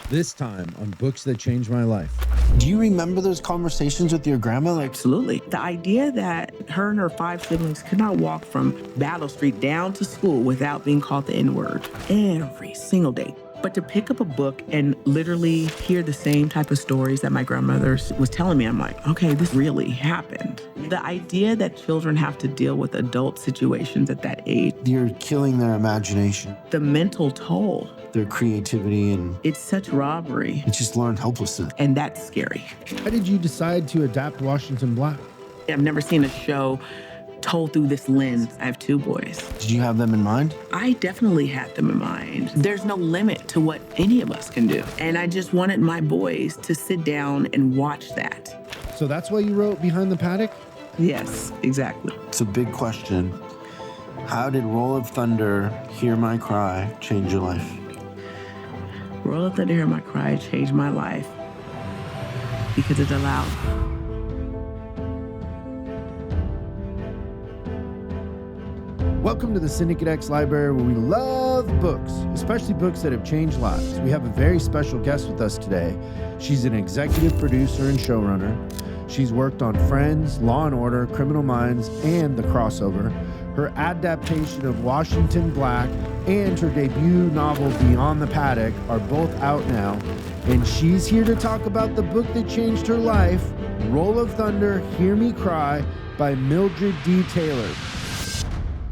This time on Books That Changed My Life. Do you remember those conversations with your grandma? Absolutely. The idea that her and her 5 siblings could not walk from Battle Street down to school without being called the N-word every single day. But to pick up a book and literally hear the same type of stories that my grandmother was telling me, I'm like, okay, this really happened. The idea that children have to deal with adult situations at that age. You're killing their imagination, The mental toll. their creativity, and It's such robbery. it's just learned helplessness. And that's scary. How did you decide to adapt Washington Black? I've never seen a show told through this lens. I have 2 boys. Did you have them in mind? I definitely had them in mind. There's no limit to what any of us can do. And I just wanted my boys to sit down and watch that. So that's why you wrote Behind the Paddock? Yes, exactly. It's a big question. How did Roll of Thunder, Hear My Cry change your life? Roll Up the Hear My Cry changed my life because it allowed. Welcome to the Syndicate X Library, where we love books, especially books that have changed lives. We have a very special guest with us today. She's an executive producer and showrunner. She's worked on Friends, Law & Order, Criminal Minds, and The Crossover. Her adaptation of Washington Black and her debut novel Beyond the Paddock are both out now. And she's here to talk about the book that changed her life, Roll of Thunder, Hear Me Cry by Mildred D. Taylor.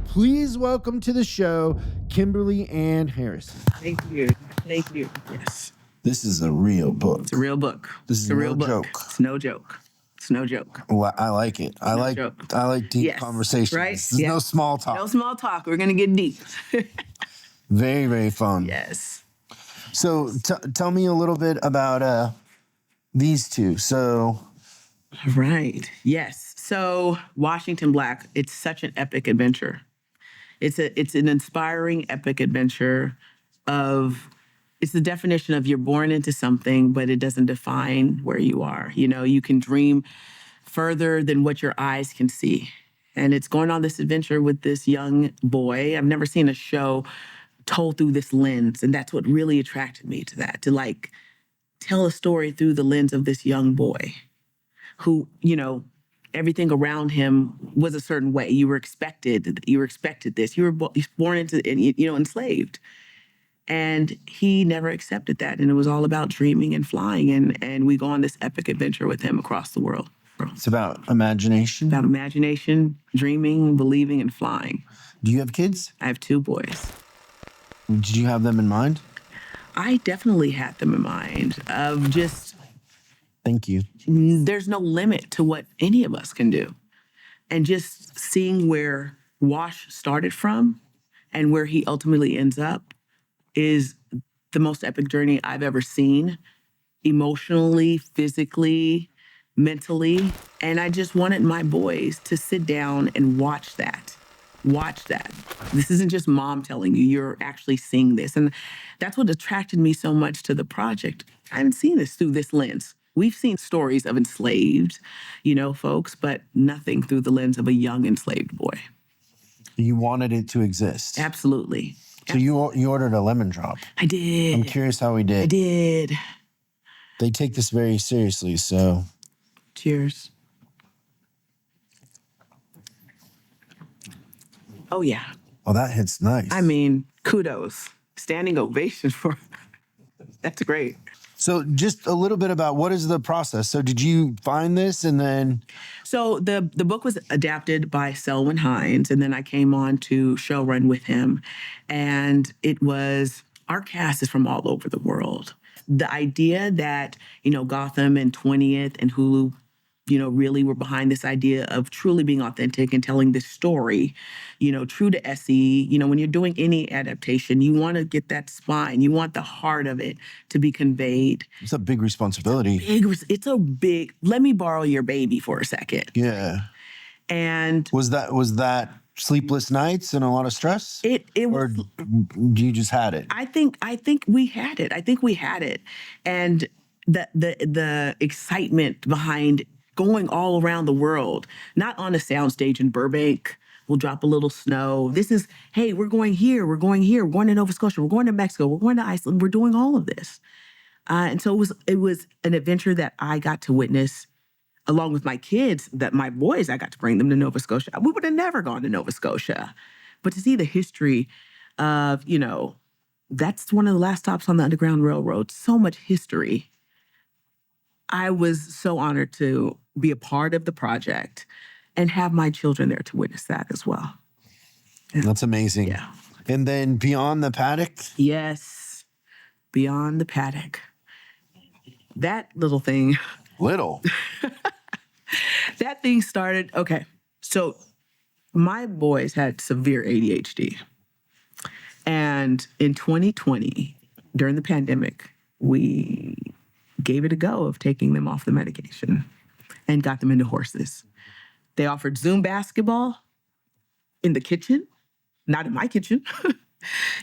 Please welcome to the show, Kimberly Ann Harrison. Thank you. Thank you. Yes. This is a real book. It's a real book. This is It's a real no book. joke. It's no joke. It's no joke. Well, I like it. I like deep Yes, conversations. right? This is Yeah. no small talk. No small talk. We're going to get deep. Very, very fun. Yes. So tell me a little bit about these two. So Right. Yes. So Washington Black, it's such an epic adventure. It's an inspiring epic adventure it's the definition of you're born into something, but it doesn't define where you are. You know, you can dream further than what your eyes can see. And it's going on this adventure with this young boy. I've never seen a show told through this lens. And that's what really attracted me to that, to like tell a story through the lens of this young boy who, you know, everything around him was a certain way. You were expected this. You were born into, enslaved. And he never accepted that. And it was all about dreaming and flying. And we go on this epic adventure with him across the world. it's about imagination. About imagination, dreaming, believing, and flying. Do you have kids? I have 2 boys. Did you have them in mind? I definitely had them in mind of just, Thank you. there's no limit to what any of us can do. And just seeing where Wash started from and where he ultimately ends up is the most epic journey I've ever seen, emotionally, physically, mentally. And I just wanted my boys to sit down and watch that. Watch that. This isn't just mom telling you, you're actually seeing this. And that's what attracted me so much to the project. I haven't seen this through this lens. We've seen stories of enslaved, folks, but nothing through the lens of a young enslaved boy. You wanted it to exist. Absolutely. So you ordered a lemon drop. I did. I'm curious how we did. I did. They take this very seriously, so. Cheers. Oh, yeah. Oh, that hits nice. I mean, kudos. Standing ovation for that's great. So just a little bit about what is the process. So did you find this and then? So the book was adapted by Selwyn Hines, and then I came on to showrun with him. And our cast is from all over the world. The idea that, Gotham and 20th and Hulu, really were behind this idea of truly being authentic and telling this story, true to SE. When you're doing any adaptation, you want to get that spine. You want the heart of it to be conveyed. It's a big responsibility. It's a big, let me borrow your baby for a second. Yeah. And Was that sleepless nights and a lot of stress? it Or was, you just had it? I think we had it. I think we had it. And the excitement behind going all around the world, not on a soundstage in Burbank. We'll drop a little snow. This is, hey, we're going here, we're going to Nova Scotia, we're going to Mexico, we're going to Iceland, we're doing all of this. And so it was an adventure that I got to witness along with my kids, that my boys, I got to bring them to Nova Scotia. We would have never gone to Nova Scotia. But to see the history of, that's one of the last stops on the Underground Railroad, so much history. I was so honored to be a part of the project and have my children there to witness that as well. Yeah. That's amazing. Yeah. And then Beyond the Paddock? Yes, Beyond the Paddock. That little thing. Little? That thing started, okay, so my boys had severe ADHD. And in 2020, during the pandemic, we gave it a go of taking them off the medication and got them into horses. They offered Zoom basketball in the kitchen, not in my kitchen.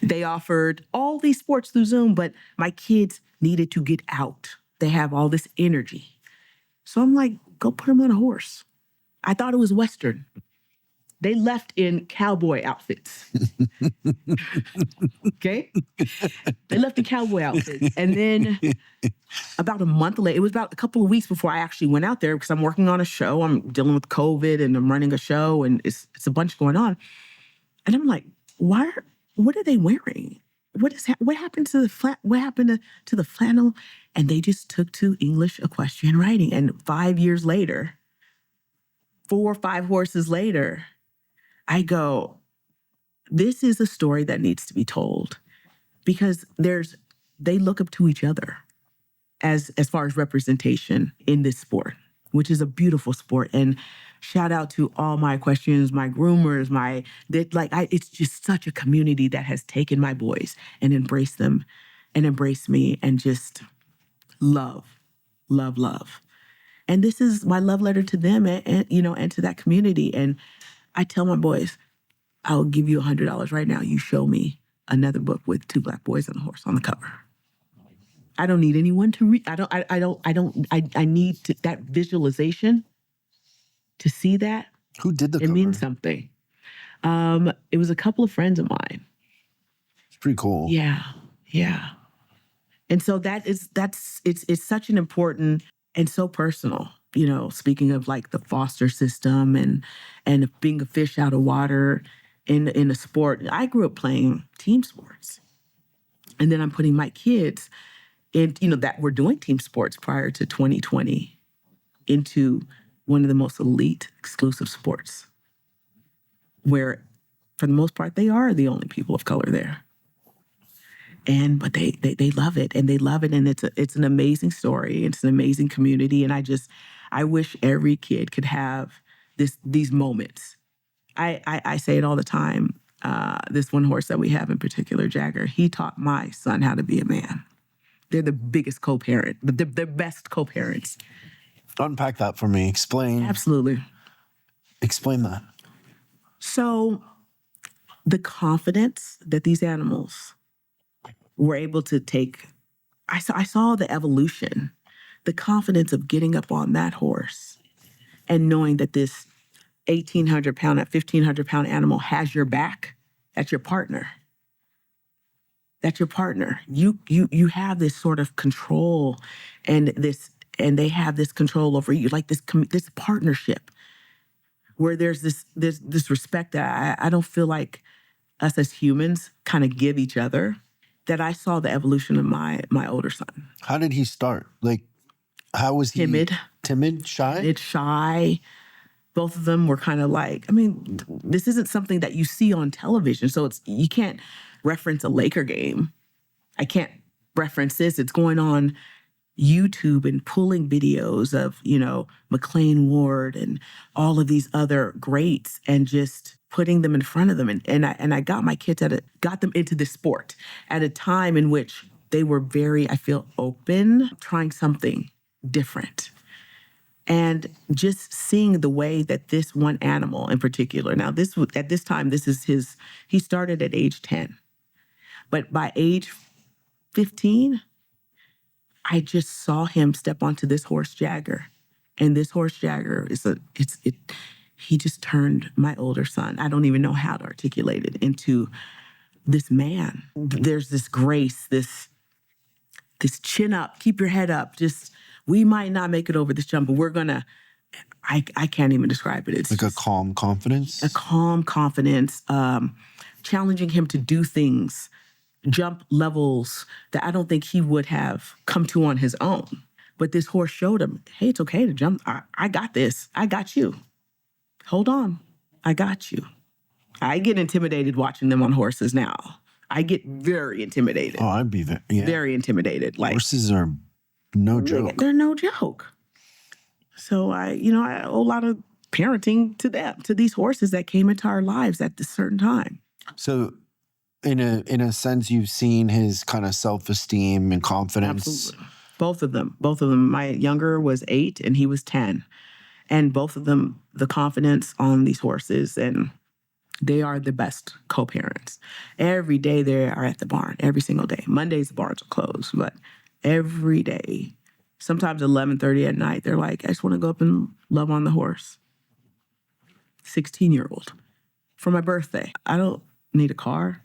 They offered all these sports through Zoom, but my kids needed to get out. They have all this energy. So I'm like, go put them on a horse. I thought it was Western. They left in cowboy outfits. Okay? They left in cowboy outfits. And then about a month later, it was about a couple of weeks before I actually went out there because I'm working on a show. I'm dealing with COVID and I'm running a show and it's a bunch going on. And I'm like, what are they wearing? What happened to the flannel? And they just took to English equestrian riding. And 5 years later, 4 or 5 horses later, I go, this is a story that needs to be told because they look up to each other as far as representation in this sport, which is a beautiful sport. And shout out to all my equestrians, my groomers, it's just such a community that has taken my boys and embraced them and embraced me and just love, love, love. And this is my love letter to them and to that community. And I tell my boys, I'll give you $100 right now. You show me another book with 2 black boys and a horse on the cover. I don't need anyone to read. I need that visualization to see that. Who did the cover? It means something. It was a couple of friends of mine. It's pretty cool. Yeah. Yeah. And so it's such an important and so personal, speaking of like the foster system and being a fish out of water in a sport. I grew up playing team sports. And then I'm putting my kids in, that were doing team sports prior to 2020 into one of the most elite exclusive sports where for the most part, they are the only people of color there. But they love it and they love it. And it's an amazing story. It's an amazing community. And I wish every kid could have these moments. I say it all the time. This one horse that we have in particular, Jagger, he taught my son how to be a man. They're the biggest co-parent, the best co-parents. Unpack that for me. Explain. Absolutely. Explain that. So the confidence that these animals were able to take, I saw the evolution, the confidence of getting up on that horse and knowing that this 1,800-pound, 1,500-pound animal has your back. That's your partner. That's your partner. You have this sort of control and they have this control over you, like this partnership where there's this respect that I don't feel like us as humans kind of give each other. That I saw the evolution of my older son. How did he start? Like, how was he? Timid, shy? It's shy. Both of them were kind of like, this isn't something that you see on television. So you can't reference a Laker game. I can't reference this. It's going on YouTube and pulling videos of, McLean Ward and all of these other greats and just putting them in front of them. And I got my kids got them into this sport at a time in which they were very, I feel, open, trying something different. And just seeing the way that this one animal in particular, now at this time, he started at age 10. But by age 15, I just saw him step onto this horse Jagger. And this horse Jagger he just turned my older son, I don't even know how to articulate it, into this man. There's this grace, this this chin up, keep your head up. Just, we might not make it over this jump, but we're gonna, I can't even describe it. It's Like a calm confidence? a calm confidence, challenging him to do things, jump levels that I don't think he would have come to on his own. But this horse showed him, hey, it's okay to jump. I got this. I got you. Hold on. I got you. I get intimidated watching them on horses now. I get very intimidated. Oh, I'd be very intimidated. Like, horses are no joke. They're no joke. So I owe a lot of parenting to them, to these horses that came into our lives at this certain time. So in a sense, you've seen his kind of self-esteem and confidence. Absolutely. Both of them. My younger was 8 and he was 10. And both of them, the confidence on these horses, and they are the best co-parents. Every day they are at the barn, every single day. Mondays the barns are closed, but every day, sometimes 11:30 at night, they're like, I just want to go up and love on the horse. 16-year-old. For my birthday, I don't need a car.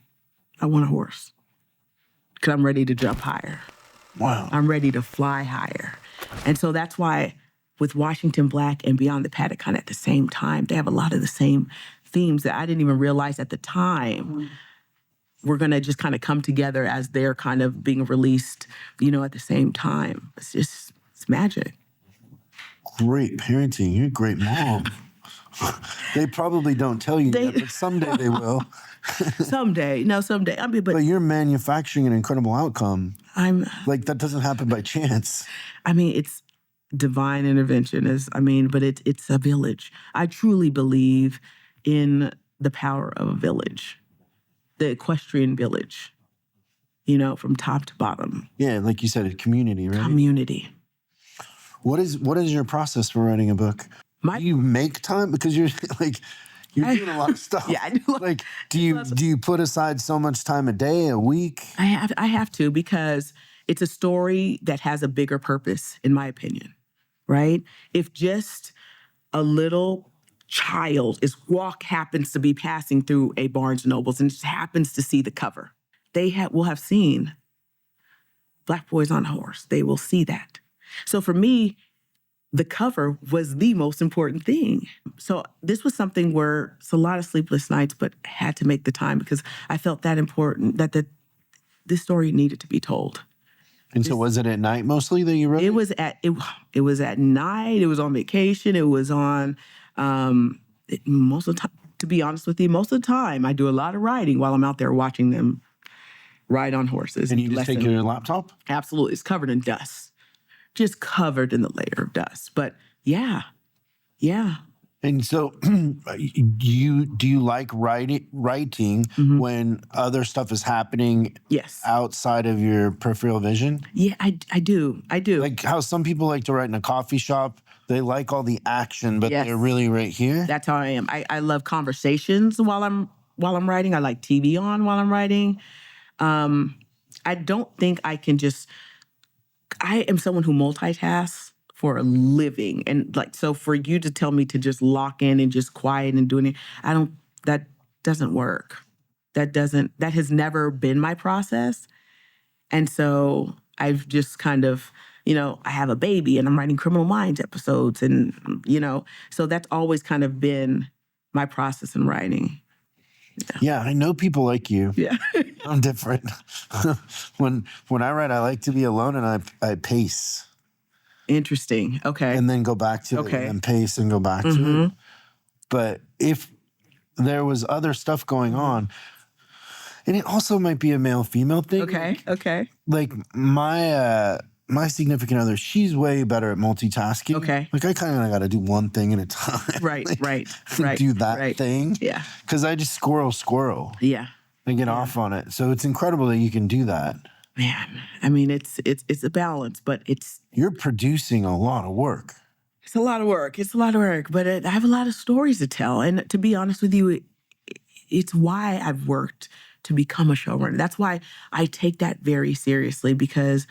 I want a horse. Because I'm ready to jump higher. Wow. I'm ready to fly higher. And so that's why with Washington Black and Beyond the Paddock kind of at the same time, they have a lot of the same themes that I didn't even realize at the time were going to just kind of come together as they're kind of being released, at the same time. It's magic. Great parenting. You're a great mom. They probably don't tell you yet, but someday they will. Someday. But you're manufacturing an incredible outcome. That doesn't happen by chance. It's divine intervention, but it's a village. I truly believe in the power of a village, the equestrian village, from top to bottom. Yeah, like you said, a community, right? Community. What is your process for writing a book? Do you make time? Because you're doing a lot of stuff. Yeah, I do. Do you put aside so much time a day, a week? I have to, because it's a story that has a bigger purpose, in my opinion, right? If just a little child happens to be passing through a Barnes & Nobles and just happens to see the cover, they will have seen Black Boys on a Horse. They will see that. So for me, the cover was the most important thing. So this was something where it's a lot of sleepless nights, but I had to make the time because I felt that important, that this story needed to be told. And so was it at night mostly that you wrote? It was at night. It was on vacation. It was on most of the time. To be honest with you, most of the time I do a lot of writing while I'm out there watching them ride on horses. And you just take your laptop? Absolutely. It's covered in dust. Just covered in the layer of dust. But yeah. And so do you like writing when other stuff is happening outside of your peripheral vision? Yeah, I do. Like how some people like to write in a coffee shop. They like all the action, but they're really right here. That's how I am. I love conversations while I'm writing. I like TV on while I'm writing. I don't think I can I am someone who multitasks for a living. And so for you to tell me to just lock in and just quiet and do anything, that doesn't work. That has never been my process. And so I've just kind of, I have a baby and I'm writing Criminal Minds episodes and, so that's always kind of been my process in writing. Yeah, I know people like you. Yeah. I'm different. When I write, I like to be alone and I pace. Interesting. Okay. And then go back to it and pace and go back to it. But if there was other stuff going on, and it also might be a male-female thing. Okay. Like my significant other, she's way better at multitasking. Okay. Like I kind of got to do one thing at a time. Right. Do that thing. Yeah. Because I just squirrel. Yeah. And get off on it. So it's incredible that you can do that. Man, it's a balance, but you're producing a lot of work. It's a lot of work. But I have a lot of stories to tell. And to be honest with you, it's why I've worked to become a showrunner. That's why I take that very seriously, because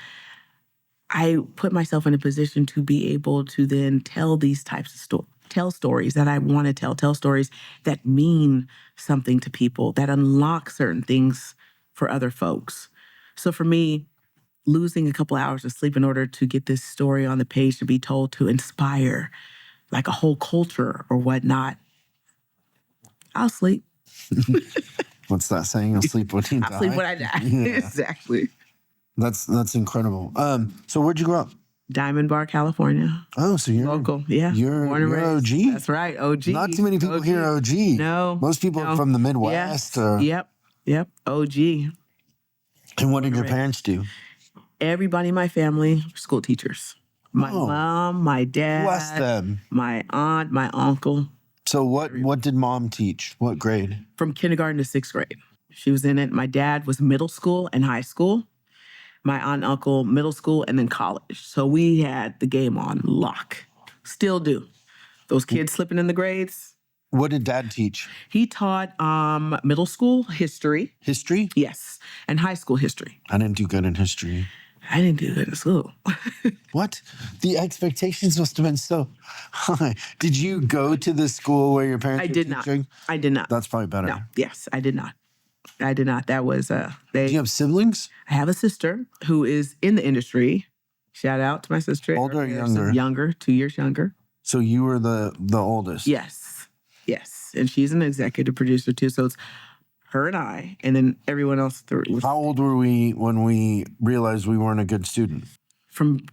I put myself in a position to be able to then tell these types of stories. Tell stories that I want to tell stories that mean something to people, that unlock certain things for other folks. So for me, losing a couple hours of sleep in order to get this story on the page to be told to inspire like a whole culture or whatnot, I'll sleep. What's that saying? You'll sleep when you die? I'll sleep when I die. Yeah. Exactly. That's incredible. So where'd you grow up? Diamond Bar, California. Oh, so you're local. Yeah. You're OG. That's right. OG. Not too many people hear OG. No. Most people are from the Midwest. Yep. OG. And what did your parents do? Everybody in my family were school teachers. My mom, my dad, bless them. My aunt, my uncle. So what did mom teach? What grade? From kindergarten to 6th grade. She was in it. My dad was middle school and high school. My aunt and uncle, middle school and then college. So we had the game on lock. Still do. Those kids slipping in the grades. What did dad teach? He taught middle school history. History? Yes. And high school history. I didn't do good in history. I didn't do good in school. What? The expectations must have been so high. Did you go to the school where your parents were teaching? I did not. That's probably better. No. Yes, I did not. That was Do you have siblings? I have a sister who is in the industry. Shout out to my sister. Older or younger? Younger, 2 years younger. So you were the oldest? Yes. And she's an executive producer too. So it's her and I, and then everyone else. How old were we when we realized we weren't a good student? From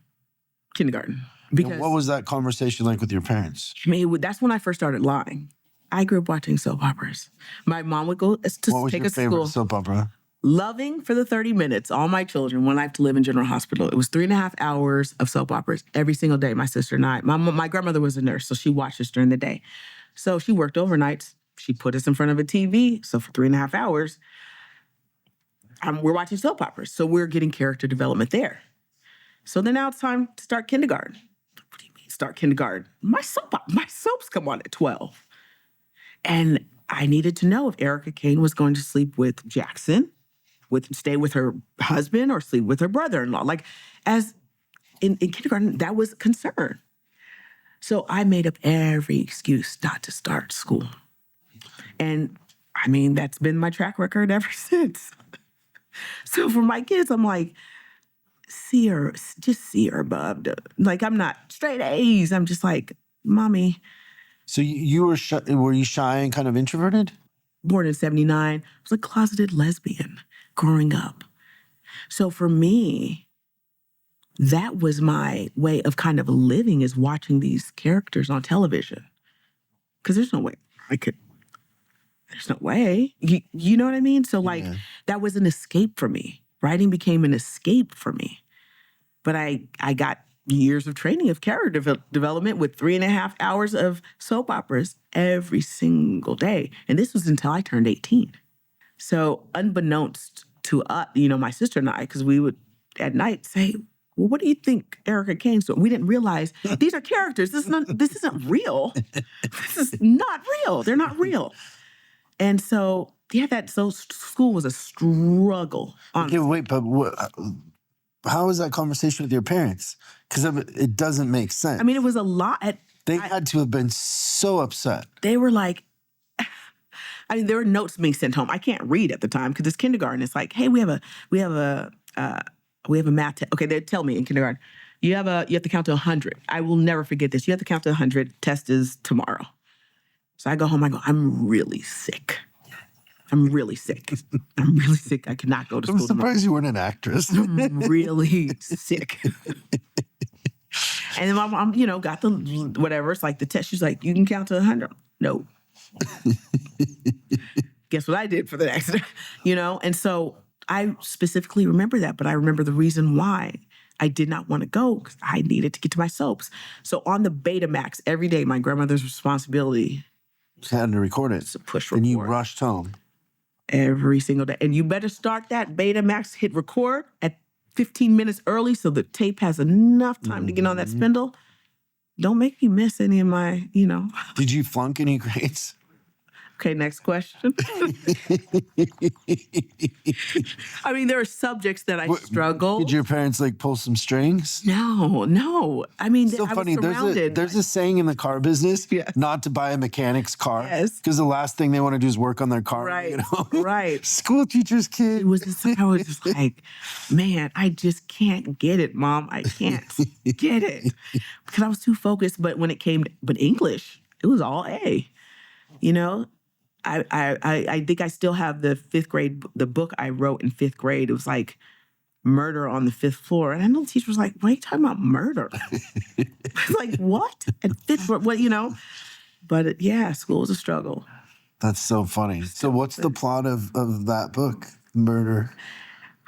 kindergarten. Because what was that conversation like with your parents? That's when I first started lying. I grew up watching soap operas. My mom would go to take us to school. What was your favorite soap opera? Loving for the 30 Minutes, All My Children, One Life to Live in General Hospital. It was 3.5 hours of soap operas every single day, my sister and I. My grandmother was a nurse, so she watched us during the day. So she worked overnights. She put us in front of a TV. So for 3.5 hours, we're watching soap operas. So we're getting character development there. So then now it's time to start kindergarten. What do you mean start kindergarten? My soaps come on at 12. And I needed to know if Erica Kane was going to sleep with Jackson, stay with her husband, or sleep with her brother-in-law. Like, as in kindergarten, that was a concern. So I made up every excuse not to start school. And I mean, that's been my track record ever since. So for my kids, I'm like, just see her, bub. Like, I'm not straight A's. I'm just like, mommy. So you were you shy and kind of introverted? Born in 79. I was a closeted lesbian growing up. So for me, that was my way of kind of living, is watching these characters on television. Because there's no way I could. There's no way. You know what I mean? So that was an escape for me. Writing became an escape for me. But I got years of training of character development with 3.5 hours of soap operas every single day. And this was until I turned 18. So unbeknownst to us, my sister and I, because we would at night say, well, what do you think Erica Kane's doing? We didn't realize these are characters. This isn't real. This is not real. They're not real. And so, school was a struggle. Okay, wait, but how was that conversation with your parents? Because it doesn't make sense. I mean, it was a lot. They had to have been so upset. They were like, there were notes being sent home. I can't read at the time because it's kindergarten. It's like, hey, we have a math test. Okay, they tell me in kindergarten, you have to count to 100. I will never forget this. You have to count to 100. Test is tomorrow. So I go home. I go, I'm really sick. I'm really sick. I cannot go to school. I'm surprised you weren't an actress. I'm really sick. And then my mom, got the whatever. It's like the test. She's like, you can count to 100. No. Guess what I did for the next, And so I specifically remember that, but I remember the reason why I did not want to go, because I needed to get to my soaps. So on the Betamax every day, my grandmother's responsibility. Had to record it. To push record. And you rushed home. Every single day. And you better start that Betamax, hit record at 15 minutes early so the tape has enough time to get on that spindle. Don't make me miss any of my, Did you flunk any grades? Okay, next question. I mean, there are subjects that I struggle. Did your parents like pull some strings? No. I mean, So I funny. was surrounded. There's a saying in the car business, Yes. not to buy a mechanic's car. Yes. Because the last thing they want to do is work on their car. Right. You know? Right. School teacher's kid. It was just, I was just like, man, I just can't get it, Mom. I can't get it. Because I was too focused. But when it came, but English, it was all A. You know, I think I still have the fifth grade, the book I wrote in fifth grade. It was like Murder on the Fifth Floor. And I know the teacher was like, what are you talking about, murder? I was like, what? At fifth floor, what, you know? But yeah, school was a struggle. That's so funny. So what's the plot of that book, Murder?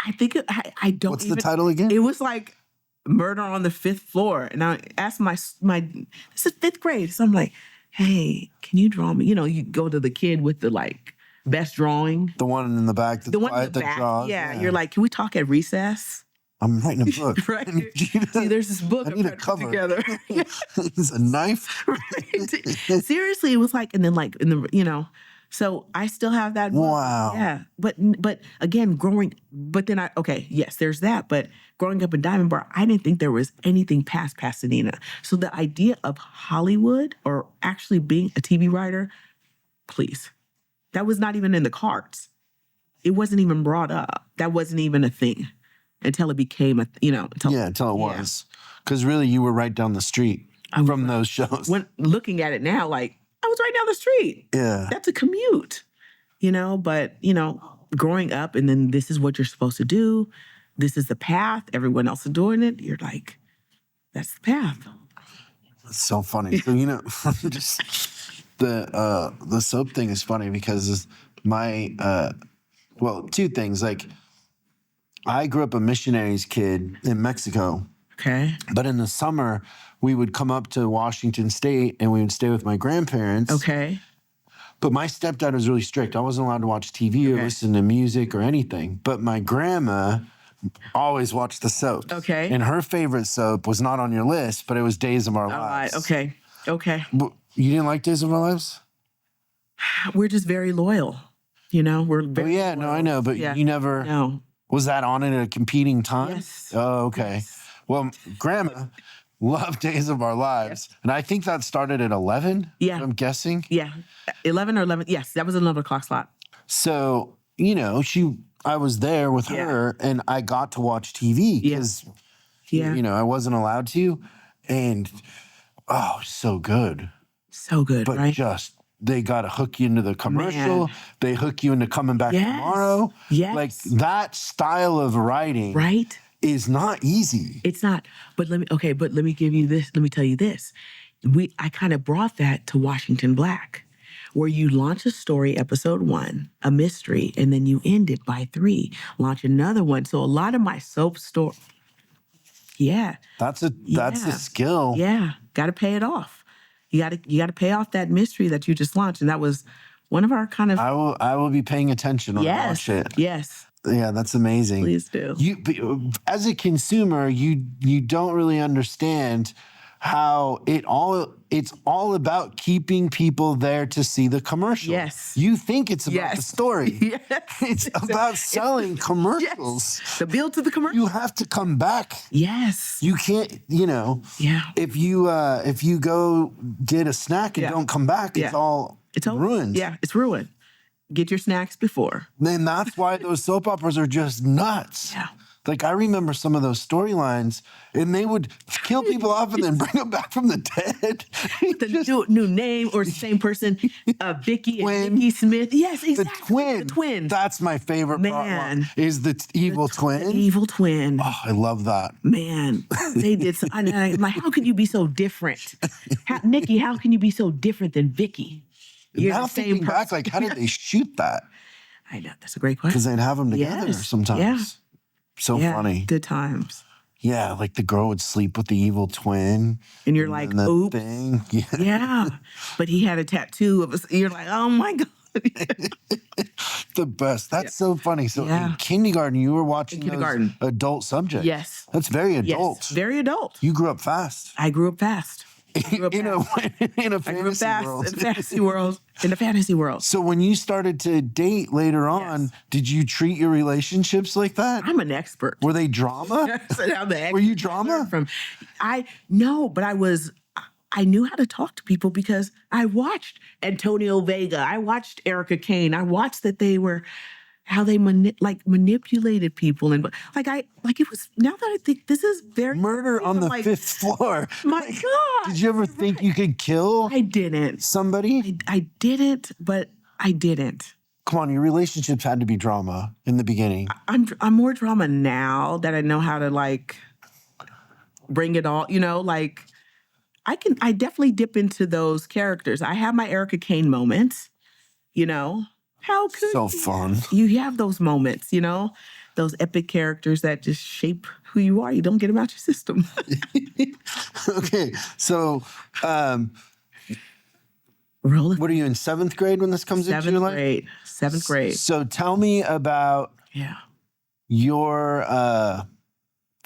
I think, I don't What's the title again? It was like Murder on the Fifth Floor. And I asked my this is fifth grade. So I'm like, hey, can you draw me? You know, you go to the kid with the like best drawing. The one in the back, the one in the back. Draws. Yeah, you're like, can we talk at recess? I'm writing a book. Right. See, there's this book I need a cover. Together. It's a knife. Right. Seriously, it was like, and then like in the, you know, so I still have that book. Wow. Yeah. But again, yes, there's that. But growing up in Diamond Bar, I didn't think there was anything past Pasadena. So the idea of Hollywood or actually being a TV writer, please, that was not even in the cards. It wasn't even brought up. That wasn't even a thing until it became until it was. Because really, you were right down the street from those shows. When looking at it now, like, I was right down the street. Yeah. That's a commute, you know, but, you know, growing up and then this is what you're supposed to do. This is the path. Everyone else is doing it. You're like, that's the path. It's so funny. So, you know, just the soap thing is funny because two things. Like, I grew up a missionary's kid in Mexico. Okay. But in the summer, we would come up to Washington State and we would stay with my grandparents. Okay. But my stepdad was really strict. I wasn't allowed to watch TV or listen to music or anything. But my grandma always watched the soaps. Okay. And her favorite soap was not on your list, but it was Days of Our Lives. Okay. You didn't like Days of Our Lives? We're just very loyal. You know, we're very loyal. No, I know. But you never... No. Was that on at a competing time? Yes. Oh, okay. Yes. Well, Grandma loved Days of Our Lives. And I think that started at 11. Yeah. I'm guessing. Yeah. 11 or 11. Yes, that was an 11 o'clock slot. So, you know, I was there with her and I got to watch TV because, you know, I wasn't allowed to. And, so good. So good, but right? They got to hook you into the commercial. Man. They hook you into coming back tomorrow. Yes. Like that style of writing. Right. Is not easy. It's not. But let me give you this. Let me tell you this. I kind of brought that to Washington Black, where you launch a story, episode 1, a mystery, and then you end it by 3, launch another one. So a lot of my soap story. Yeah. That's a skill. Yeah. Got to pay it off. You got to pay off that mystery that you just launched. And that was one of our kind of... I will be paying attention when I watch it. Yes. Yeah, that's amazing. Please do. As a consumer, you don't really understand how it's all about keeping people there to see the commercial. Yes. You think it's about the story. Yes. It's about selling commercials. Yes. The build to the commercial. You have to come back. Yes. You can't, Yeah. If you go get a snack and don't come back, it's ruined. Yeah, it's ruined. Get your snacks before. Then that's why those soap operas are just nuts. Yeah. Like, I remember some of those storylines, and they would kill people off and then bring them back from the dead. The new name or the same person, Vicky and Vicky Smith. Yes, exactly. The twin. That's my favorite part. Is the evil twin. The evil twin. Oh, I love that. Man, they did. I'm like, how can you be so different? Nikki, how can you be so different than Vicky? You're now thinking back, like, how did they shoot that? I know. That's a great question. Because they'd have them together sometimes. Yeah. So funny. Good times. Yeah, like the girl would sleep with the evil twin. And you're like, oops. Thing. Yeah. But he had a tattoo of us. You're like, oh my God. The best. That's so funny. So in kindergarten, you were watching those adult subjects. Yes. That's very adult. Yes, very adult. You grew up fast. I grew up fast. in a I grew up fantasy fast world. In the fantasy world. So when you started to date later on, did you treat your relationships like that? I'm an expert. Were they drama? Were you drama? No, but I knew how to talk to people because I watched Antonio Vega. I watched Erica Kane. I watched that they were how they manipulated people and it was. Now that I think this is very murder on the fifth floor. My God! Did you ever think you could kill? I didn't. Somebody? I didn't, but I didn't. Come on, your relationships had to be drama in the beginning. I'm more drama now that I know how to bring it all. I definitely dip into those characters. I have my Erica Kane moments. How could so fun. You have those moments, those epic characters that just shape who you are. You don't get them out your system. Okay, so what are you in 7th grade when this comes into your life? 7th grade. So tell me about your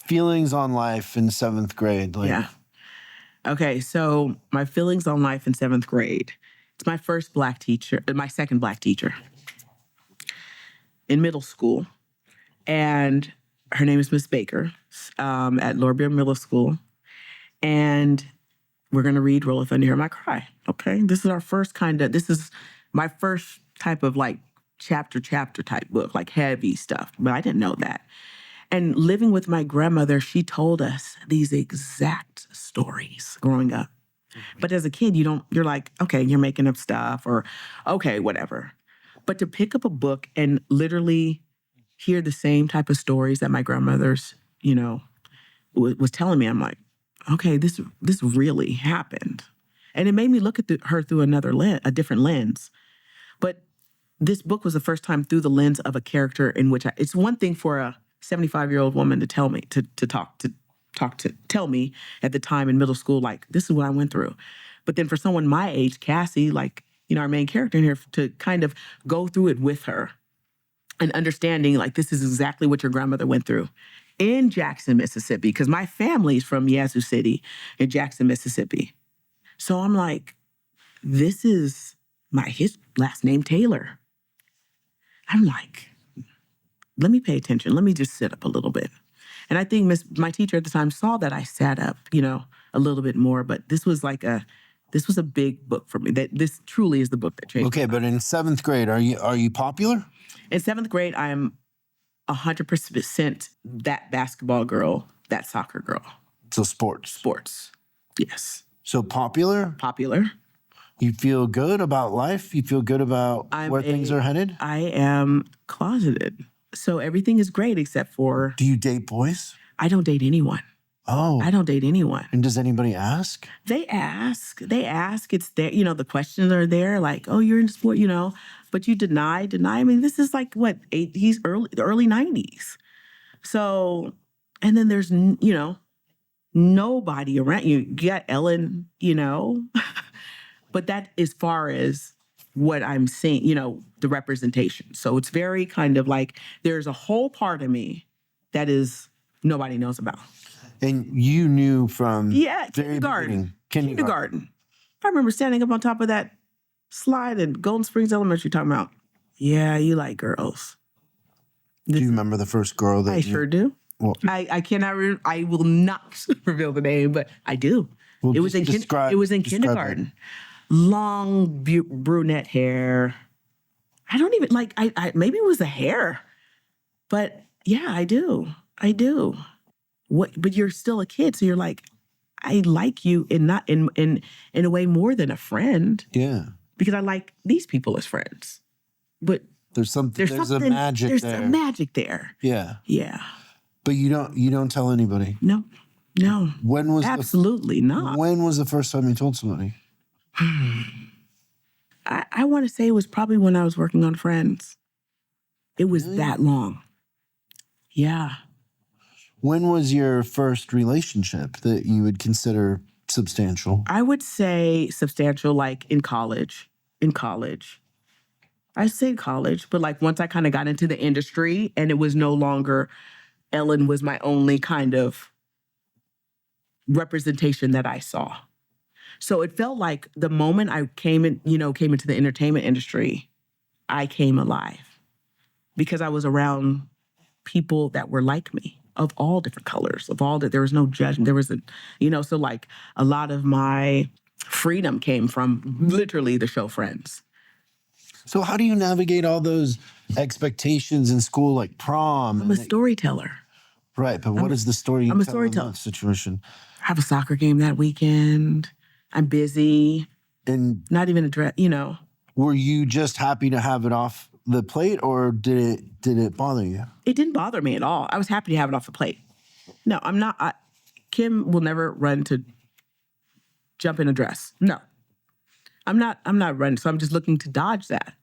feelings on life in 7th grade. Okay, so my feelings on life in 7th grade. It's my first Black teacher, my second Black teacher in middle school. And her name is Miss Baker at Lesbian Middle School. And we're going to read Roll of Thunder, Hear My Cry. Okay, this is my first type of chapter type book, heavy stuff. But I didn't know that. And living with my grandmother, she told us these exact stories growing up. But as a kid, you're like, okay, you're making up stuff or okay, whatever. But to pick up a book and literally hear the same type of stories that my grandmother's, was telling me, I'm like, okay, this really happened. And it made me look at her through a different lens. But this book was the first time through the lens of a character in which it's one thing for a 75-year-old woman to tell me, to tell me at the time in middle school, this is what I went through. But then for someone my age, Cassie, our main character in here, to kind of go through it with her and understanding, this is exactly what your grandmother went through in Jackson, Mississippi, because my family's from Yazoo City in Jackson, Mississippi. So I'm like, this is his last name, Taylor. I'm like, let me pay attention. Let me just sit up a little bit. And I think my teacher at the time saw that I sat up, a little bit more. But this was a big book for me. This truly is the book that changed. Okay, but in 7th grade, are you popular? In 7th grade, I am 100% that basketball girl, that soccer girl. So sports. Sports, yes. So popular? Popular. You feel good about life? You feel good about where things are headed? I am closeted. So everything is great except for... Do you date boys? I don't date anyone. Oh. I don't date anyone. And does anybody ask? They ask. It's there, the questions are there, oh, you're in sport, but you deny. I mean, this is the early 90s. So, and then there's, nobody around you. You got Ellen, but that as far as what I'm seeing, the representation. So it's very kind of there's a whole part of me that is nobody knows about. And you knew from kindergarten. I remember standing up on top of that slide at Golden Springs Elementary talking about, you like girls. Do you remember the first girl that sure do. Well, I cannot. I will not reveal the name, but I do. Well, it was in kindergarten. Long brunette hair. I don't even I maybe it was the hair, but yeah, I do. What? But you're still a kid, so you're like, I like you in not in a way more than a friend. Yeah. Because I like these people as friends, but there's a magic there. There's a magic there. Yeah. Yeah. But you don't tell anybody. No. When was absolutely not? When was the first time you told somebody? I want to say it was probably when I was working on Friends. It was that long. Yeah. When was your first relationship that you would consider substantial? I would say substantial, in college. I say college, but once I kind of got into the industry and it was no longer, Ellen was my only kind of representation that I saw. So it felt like the moment I came into the entertainment industry, I came alive because I was around people that were like me of all different colors, there was no judgment. There was so like a lot of my freedom came from literally the show friends. So how do you navigate all those expectations in school, like prom? I'm a storyteller. Right, but what is the story you I'm a tell in storyteller. that situation? I have a soccer game that weekend. I'm busy. And not even address, Were you just happy to have it off the plate, or did it bother you? It didn't bother me at all. I was happy to have it off the plate. No, I'm not. Kim will never run to jump in a dress. No, I'm not running. So I'm just looking to dodge that.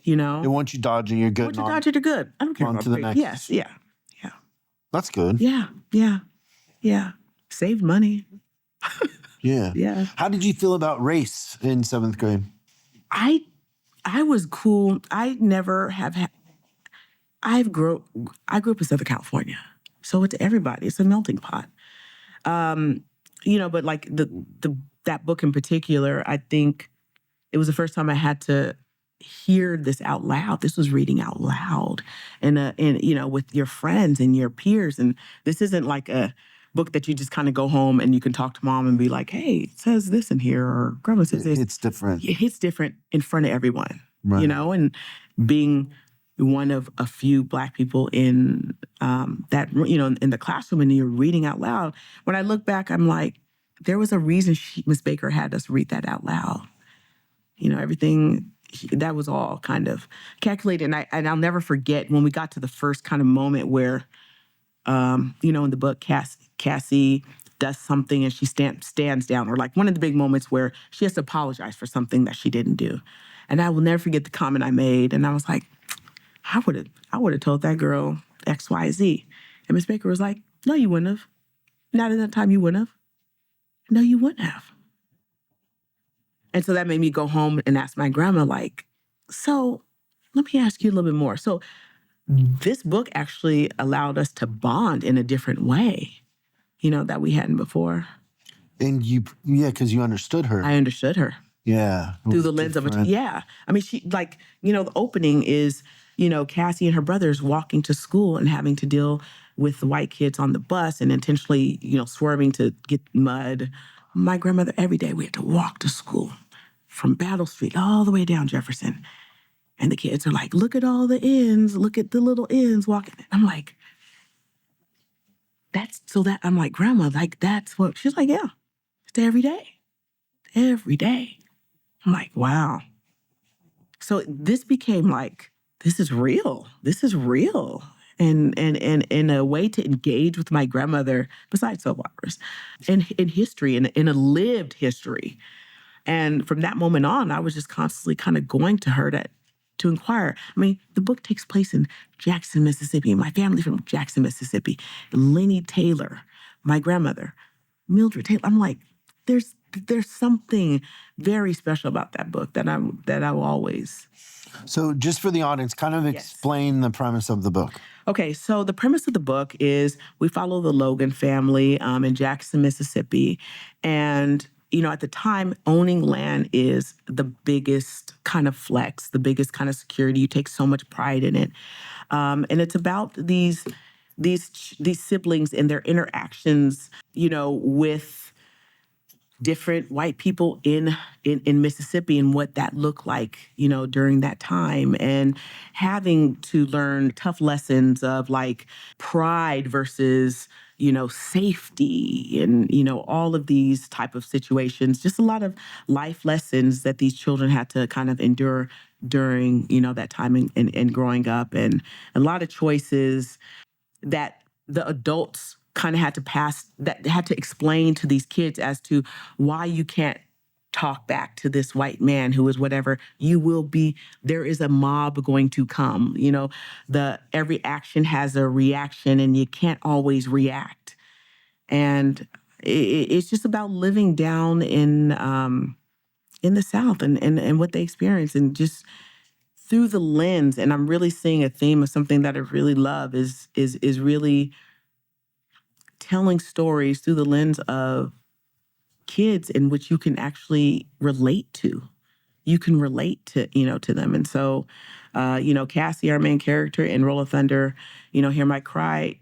And once you dodge it, you're good. Once you dodge it, you're good. I don't care. On to the next. Yes, yeah. That's good. Yeah. Saved money. Yeah. Yeah. How did you feel about race in 7th grade? I was cool. I never have had. I grew up in Southern California, so it's everybody. It's a melting pot. But like that book in particular, I think it was the first time I had to hear this out loud. This was reading out loud, and with your friends and your peers. And this isn't like a book that you just kind of go home and you can talk to mom and be like, "Hey, it says this in here," or "Grandma says this." It's different. It hits different in front of everyone, right. And being one of a few Black people in that, in the classroom, and you're reading out loud. When I look back, I'm like, there was a reason Miss Baker had us read that out loud. Everything. That was all kind of calculated. And I'll never forget when we got to the first kind of moment where, in the book, Cassie does something and she stands down, or like one of the big moments where she has to apologize for something that she didn't do. And I will never forget the comment I made. And I was like, I would have told that girl X, Y, Z. And Miss Baker was like, no, you wouldn't have. Not at that time you wouldn't have. No, you wouldn't have. And so that made me go home and ask my grandma, like, so let me ask you a little bit more. So this book actually allowed us to bond in a different way, that we hadn't before. And because you understood her. I understood her. Yeah. Through the lens of it. Yeah. I mean, she the opening is, Cassie and her brothers walking to school and having to deal with the white kids on the bus and intentionally, swerving to get mud. My grandmother, every day we had to walk to school from Battle Street all the way down Jefferson. And the kids are like, look at all the ends, look at the little ends walking. I'm like, I'm like, Grandma, like, that's what, she's like, yeah, it's every day. Every day. I'm like, wow. So this became like, this is real. This is real. And a way to engage with my grandmother, besides soap operas, in history, in a lived history. And from that moment on, I was just constantly kind of going to her to inquire. I mean, the book takes place in Jackson, Mississippi. My family from Jackson, Mississippi. Lenny Taylor, my grandmother, Mildred Taylor. I'm like, there's something very special about that book that I will always. So just for the audience, kind of explain the premise of the book. Okay, so the premise of the book is we follow the Logan family in Jackson, Mississippi. And, at the time, owning land is the biggest kind of flex, the biggest kind of security. You take so much pride in it. And it's about these siblings and their interactions, with different white people in Mississippi and what that looked like, during that time, and having to learn tough lessons of like pride versus, safety and, all of these type of situations, just a lot of life lessons that these children had to kind of endure during, that time and growing up, and a lot of choices that the adults kind of had to explain to these kids as to why you can't talk back to this white man who is whatever. You will be, there is a mob going to come. Every action has a reaction and you can't always react. And it's just about living down in the South and what they experience, and just through the lens. And I'm really seeing a theme of something that I really love is really telling stories through the lens of kids in which you can actually relate to. You can relate to, to them. And so, Cassie, our main character in Roll of Thunder, Hear My Cry,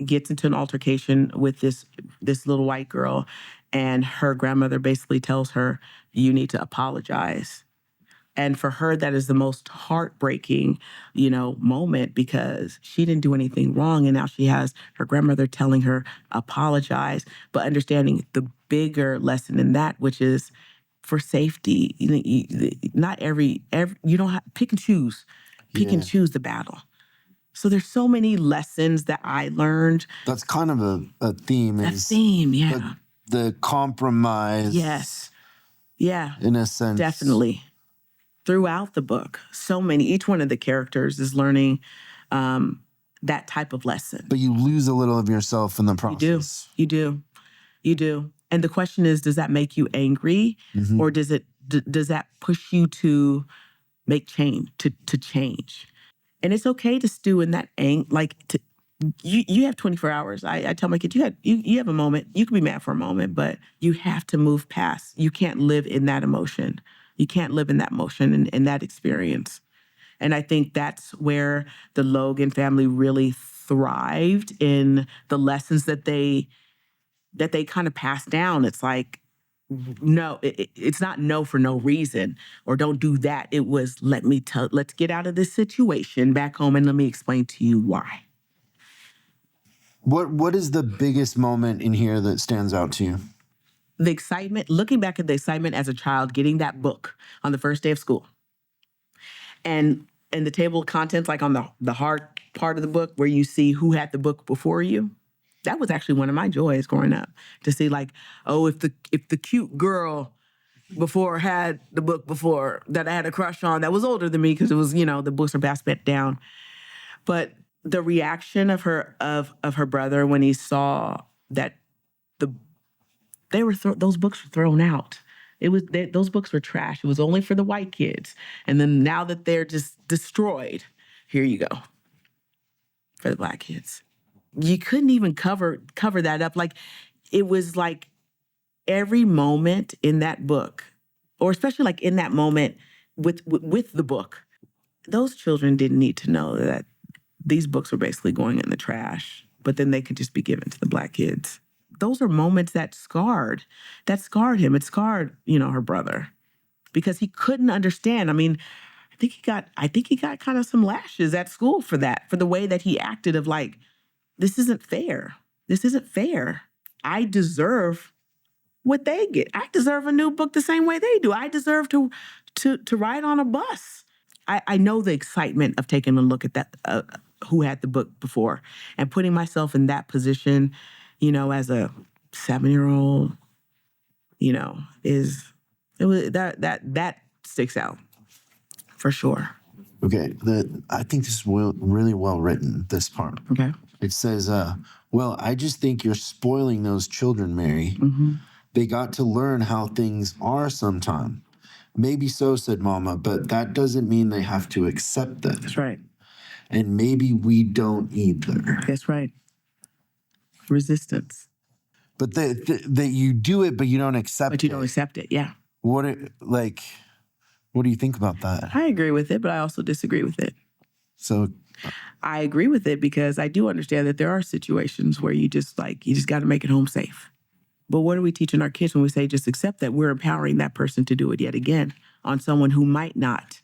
gets into an altercation with this little white girl, and her grandmother basically tells her, you need to apologize. And for her, that is the most heartbreaking, moment, because she didn't do anything wrong. And now she has her grandmother telling her, apologize, but understanding the bigger lesson in that, which is for safety. Not every you don't have pick and choose the battle. So there's so many lessons that I learned. That's kind of a theme. Yeah. The compromise. Yes. Yeah. In a sense. Definitely. Throughout the book, each one of the characters is learning that type of lesson. But you lose a little of yourself in the process. You do. And the question is, does that make you angry? Mm-hmm. Or does that push you to make change, to change? And it's okay to stew in that you have 24 hours. I tell my kids, you have a moment. You can be mad for a moment, but you have to move past. You can't live in that emotion. You can't live in that emotion and that experience. And I think that's where the Logan family really thrived in the lessons that they kind of passed down. It's like, no, it's not no for no reason, or don't do that. It was, let's get out of this situation back home and let me explain to you why. What is the biggest moment in here that stands out to you? The excitement, looking back at the excitement as a child, getting that book on the first day of school. And the table of contents, like on the hard part of the book where you see who had the book before you. That was actually one of my joys growing up, to see if the cute girl before had the book before that I had a crush on that was older than me, because it was, the books are basket down. But the reaction of her brother when he saw that those books were thrown out. Those books were trash. It was only for the white kids. And then now that they're just destroyed, here you go for the black kids. You couldn't even cover that up. It was like every moment in that book, or especially in that moment with the book, those children didn't need to know that these books were basically going in the trash, but then they could just be given to the black kids. Those are moments that scarred him. It scarred, her brother, because he couldn't understand. I mean, I think he got kind of some lashes at school for that, for the way that he acted of this isn't fair. This isn't fair. I deserve what they get. I deserve a new book the same way they do. I deserve to ride on a bus. I know the excitement of taking a look at that, who had the book before, and putting myself in that position, as a 7-year-old, that sticks out for sure. Okay, I think this is really well written, this part. Okay. It says, well, I just think you're spoiling those children, Mary. Mm-hmm. They got to learn how things are sometime. Maybe so, said Mama, but that doesn't mean they have to accept that. That's right. And maybe we don't either. That's right. Resistance. But that you do it, but you don't accept it. But you don't accept it, yeah. What do you think about that? I agree with it, but I also disagree with it. So I agree with it because I do understand that there are situations where you just got to make it home safe. But what are we teaching our kids when we say just accept that? We're empowering that person to do it yet again on someone who might not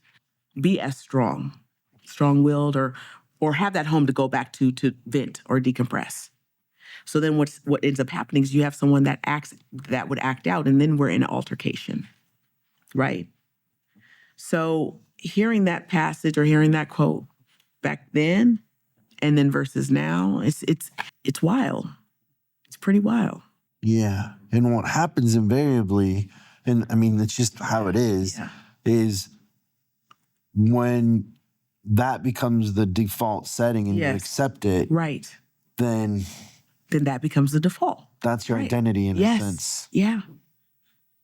be as strong-willed, or have that home to go back to vent or decompress. So then what ends up happening is you have someone that would act out, and then we're in an altercation, right? So hearing that passage or hearing that quote back then and then versus now, it's wild. It's pretty wild. Yeah. And what happens invariably, and I mean, it's just how it is, is when that becomes the default setting and you accept it, right? Then that becomes the default. That's your identity in a sense. Yeah.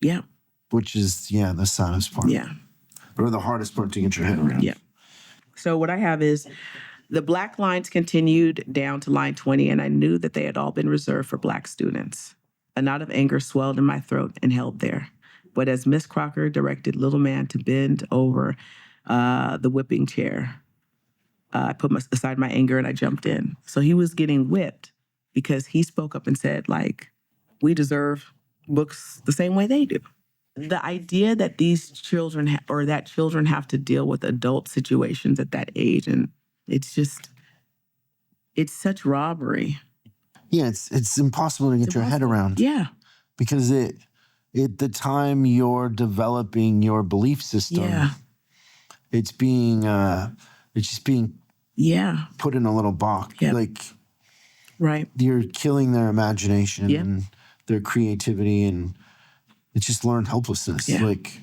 Yeah. Which is, the saddest part. Yeah. Or the hardest part to get your head around. Yeah. So what I have is the black lines continued down to line 20, and I knew that they had all been reserved for black students. A knot of anger swelled in my throat and held there. But as Miss Crocker directed little man to bend over the whipping chair, I put aside my anger and I jumped in. So he was getting whipped because he spoke up and said, like, we deserve books the same way they do. The idea that these children that children have to deal with adult situations at that age, and it's such robbery. Yeah, it's impossible to get your head around. Yeah. Because at the time you're developing your belief system, it's just being put in a little box. Yeah. Like, right. You're killing their imagination and their creativity, and it's just learned helplessness. Yeah. Like,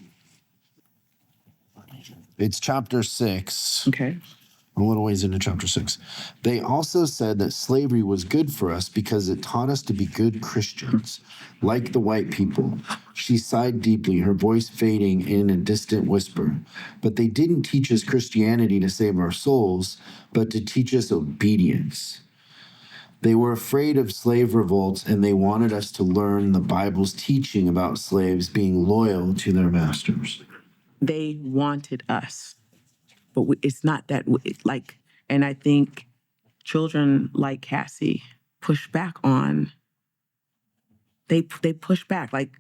it's chapter 6. Okay. A little ways into chapter 6. They also said that slavery was good for us because it taught us to be good Christians, like the white people. She sighed deeply, her voice fading in a distant whisper. But they didn't teach us Christianity to save our souls, but to teach us obedience. They were afraid of slave revolts, and they wanted us to learn the Bible's teaching about slaves being loyal to their masters. They wanted us. But it's not that, and I think children like Cassie push back on, they push back. Like,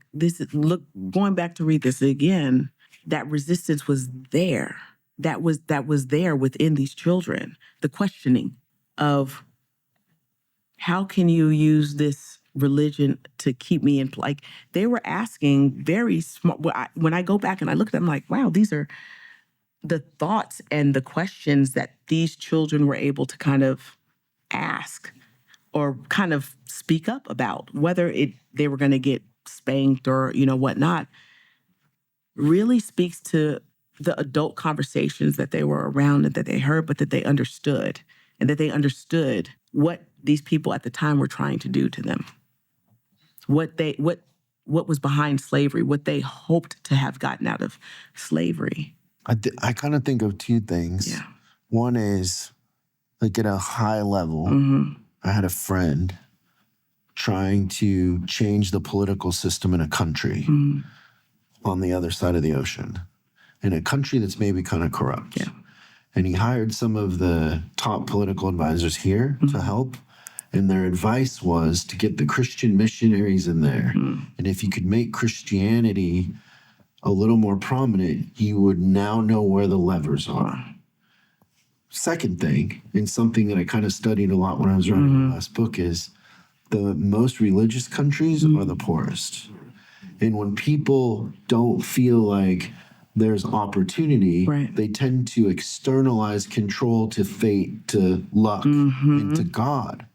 going back to read this again, that resistance was there. That was there within these children. The questioning of, how can you use this religion to keep me in, like, they were asking very smart. When I go back and I look at them, I'm like, wow, these are the thoughts and the questions that these children were able to kind of ask or kind of speak up about, whether they were going to get spanked or, whatnot, really speaks to the adult conversations that they were around and that they heard, but that they understood, and that they understood what these people at the time were trying to do to them, what was behind slavery, what they hoped to have gotten out of slavery. I kind of think of two things. Yeah. One is, like, at a high level, I had a friend trying to change the political system in a country on the other side of the ocean, in a country that's maybe kind of corrupt. Yeah. And he hired some of the top political advisors here to help. And their advice was to get the Christian missionaries in there. And if you could make Christianity a little more prominent, you would now know where the levers are. Second thing, and something that I kind of studied a lot when I was writing the last book, is the most religious countries are the poorest. And when people don't feel like there's opportunity, they tend to externalize control to fate, to luck, and to God.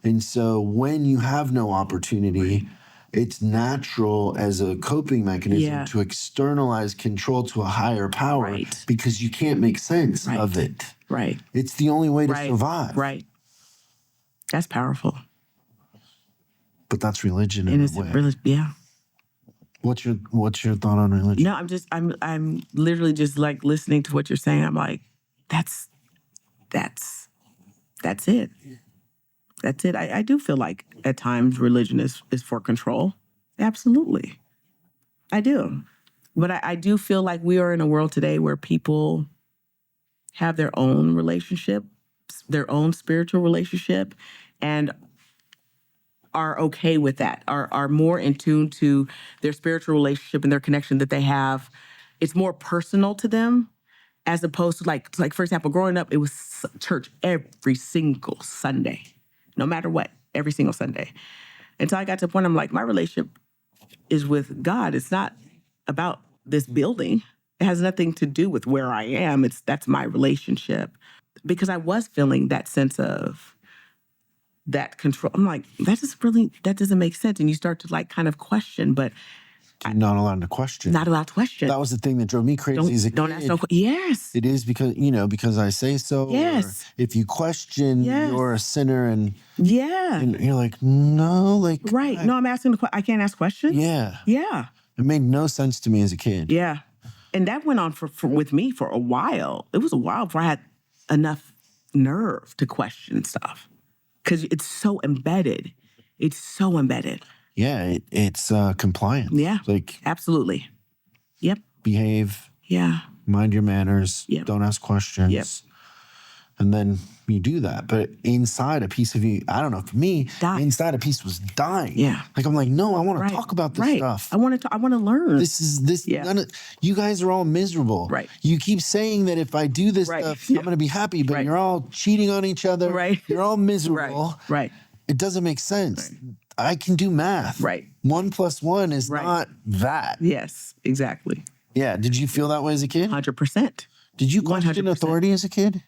And so when you have no opportunity, it's natural as a coping mechanism to externalize control to a higher power because you can't make sense of it. Right. It's the only way to survive. Right. That's powerful. But that's religion in a way. Yeah. What's your thought on religion? No, I'm literally just like listening to what you're saying. I'm like, that's it. That's it. I do feel like at times religion is for control. Absolutely. I do. But I do feel like we are in a world today where people have their own relationship, their own spiritual relationship, and are okay with that, are more in tune to their spiritual relationship and their connection that they have. It's more personal to them, as opposed to like for example, growing up, it was church every single Sunday. No matter what, every single Sunday. Until I got to the point, I'm like, my relationship is with God. It's not about this building. It has nothing to do with where I am. That's my relationship. Because I was feeling that sense of that control. I'm like, that doesn't make sense. And you start to like kind of question, but You're not allowed to question. Not allowed to question. That was the thing that drove me crazy as a kid. Don't ask no questions. Yes. It is because I say so. Yes. Or if you question, you're a sinner, and you're like, no, like right. No, I'm asking I can't ask questions. Yeah. Yeah. It made no sense to me as a kid. Yeah. And that went on with me for a while. It was a while before I had enough nerve to question stuff. Because it's so embedded. It's so embedded. yeah, it's compliance. Yeah. Like Absolutely. Yep. behave, Yeah. mind your manners, Yep. don't ask questions. Yep. And then you do that. But inside a piece of you, I don't know, for me, Die. inside a piece was dying. Yeah. Like I'm like, no, I want Right. to talk about this Right. stuff. I want to learn. This Yeah. you guys are all miserable. Right. You keep saying that if I do this Right. stuff, Yeah. I'm gonna be happy, but Right. you're all cheating on each other. Right. You're all miserable. Right. It doesn't make sense. I can do math. Right. 1 + 1 is Right. not that. Yes, exactly. Yeah. Did you feel that way as a kid? 100%. Did you question 100%. authority as a kid?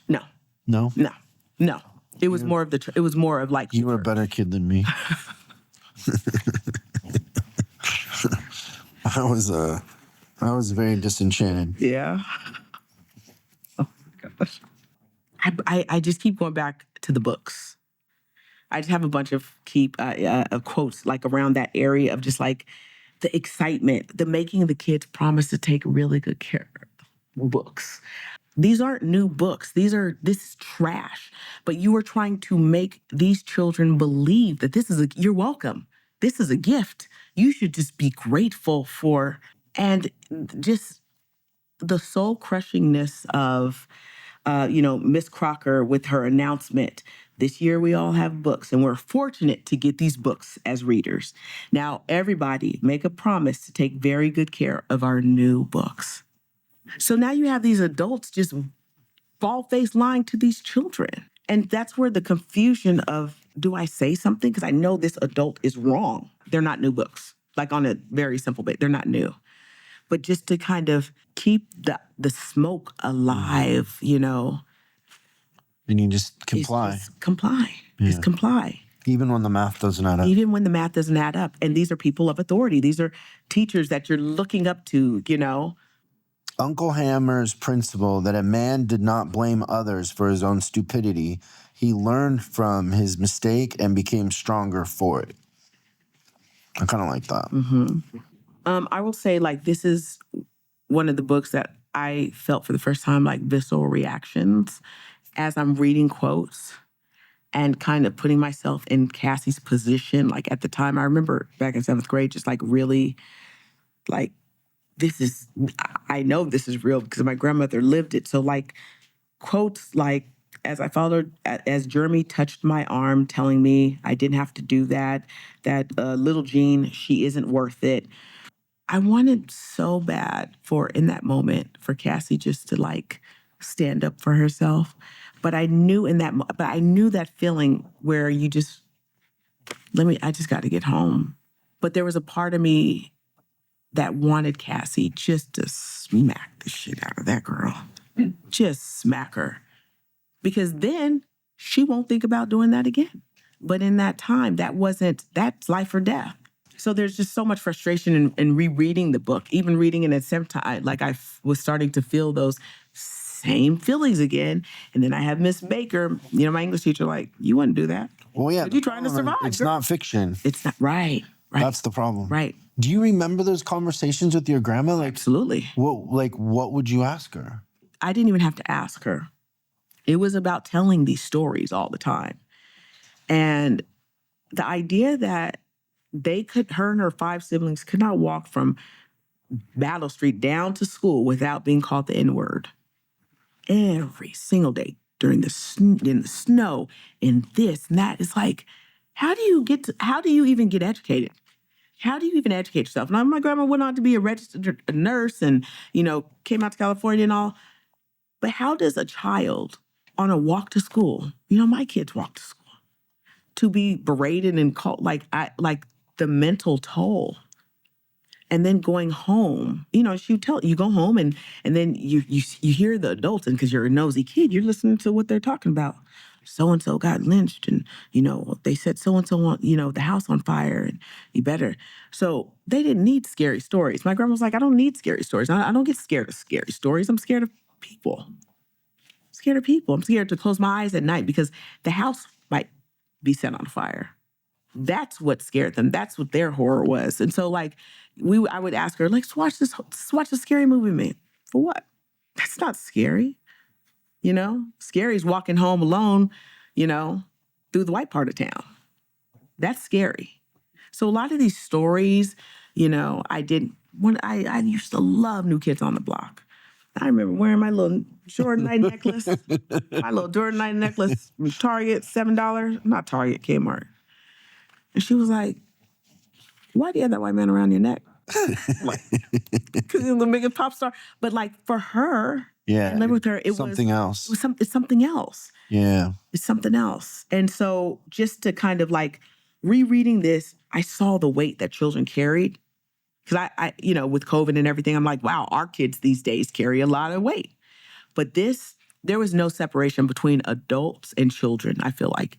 No. No. No. It was more of it was more of like You were a better kid than me. I was very disenchanted. Yeah. Oh my gosh. I just keep going back to the books. I just have a bunch of quotes like around that area of just like the excitement, the making the kids promise to take really good care of books. These aren't new books. This is trash. But you are trying to make these children believe that you're welcome. This is a gift. You should just be grateful for, and just the soul crushingness of, Miss Crocker with her announcement. This year we all have books, and we're fortunate to get these books as readers. Now, everybody make a promise to take very good care of our new books. So now you have these adults just bald-faced lying to these children. And that's where the confusion of, do I say something? Because I know this adult is wrong. They're not new books. Like on a very simple bit, they're not new. But just to kind of keep the smoke alive, And you just comply. Just comply. Yeah. Just comply. Even when the math doesn't add up. Even when the math doesn't add up. And these are people of authority. These are teachers that you're looking up to, Uncle Hammer's principle that a man did not blame others for his own stupidity. He learned from his mistake and became stronger for it. I kind of like that. Mm-hmm. I will say, like, this is one of the books that I felt for the first time, like, visceral reactions as I'm reading quotes and kind of putting myself in Cassie's position. Like, at the time, I remember back in 7th grade, just, like, really, like, I know this is real because my grandmother lived it. So, like, quotes like, as I followed, as Jeremy touched my arm, telling me I didn't have to do that little Jean, she isn't worth it. I wanted so bad in that moment, for Cassie just to, like, stand up for herself. But I knew that feeling where you just, I just got to get home. But there was a part of me that wanted Cassie just to smack the shit out of that girl. Just smack her. Because then she won't think about doing that again. But in that time, that's life or death. So there's just so much frustration in rereading the book, even reading it at some time. Like, I was starting to feel those same feelings again. And then I have Miss Baker, my English teacher, like, you wouldn't do that. Well, yeah. You're trying to survive. It's girl. not fiction. It's not, right. That's the problem. Right. Do you remember those conversations with your grandma? Like, absolutely. What would you ask her? I didn't even have to ask her. It was about telling these stories all the time. And the idea that her and her 5 siblings could not walk from Battle Street down to school without being called the N-word every single day in the snow, in this and that. It's like, how do you even get educated? How do you even educate yourself? Now, my grandma went on to be a registered nurse and, came out to California and all. But how does a child on a walk to school, my kids walk to school, to be berated and called, like the mental toll. And then going home, she tell you go home and then you hear the adults, and because you're a nosy kid, you're listening to what they're talking about. So-and-so got lynched and, they set so-and-so on, the house on fire and you better. So they didn't need scary stories. My grandma was like, I don't need scary stories. I don't get scared of scary stories. I'm scared of people. I'm scared to close my eyes at night because the house might be set on fire. That's what scared them. That's what their horror was. And so, like, I would ask her, like, watch a scary movie, man. For what? That's not scary. Scary is walking home alone, through the white part of town. That's scary. So a lot of these stories, you know, I used to love New Kids on the Block. I remember wearing my little Jordan Knight necklace, from Target, $7, not Target, Kmart. And she was like, why do you have that white man around your neck? Like, because he was the biggest pop star. But like for her, and living with her, it's something else. It's something else. Yeah. It's something else. And so just to kind of like rereading this, I saw the weight that children carried. Because I, you know, with COVID and everything, I'm like, wow, our kids these days carry a lot of weight. But there was no separation between adults and children, I feel like.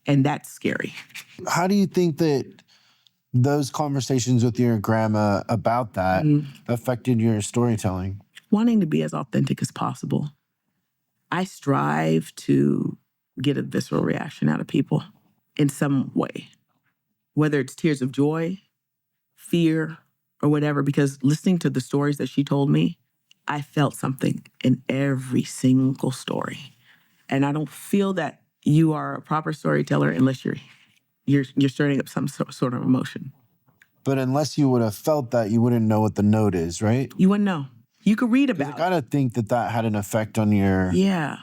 And that's scary. How do you think that those conversations with your grandma about that affected your storytelling? Wanting to be as authentic as possible. I strive to get a visceral reaction out of people in some way, whether it's tears of joy, fear, or whatever, because listening to the stories that she told me, I felt something in every single story. And I don't feel that you are a proper storyteller unless you're stirring up some sort of emotion. But unless you would have felt that, you wouldn't know what the note is, right? You wouldn't know. You could read about it. I gotta think that had an effect on your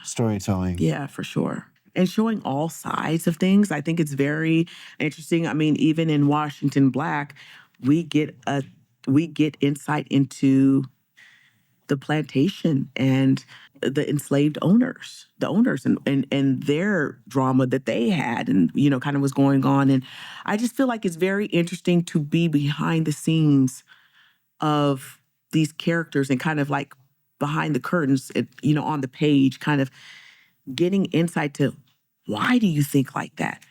storytelling. Yeah, for sure. And showing all sides of things, I think it's very interesting. I mean, even in Washington Black, we get insight into the plantation and the enslaved owners, and their drama that they had and, you know, kind of was going on. And I just feel like it's very interesting to be behind the scenes of these characters and kind of like behind the curtains, you know, on the page, kind of getting insight to why do you think like that?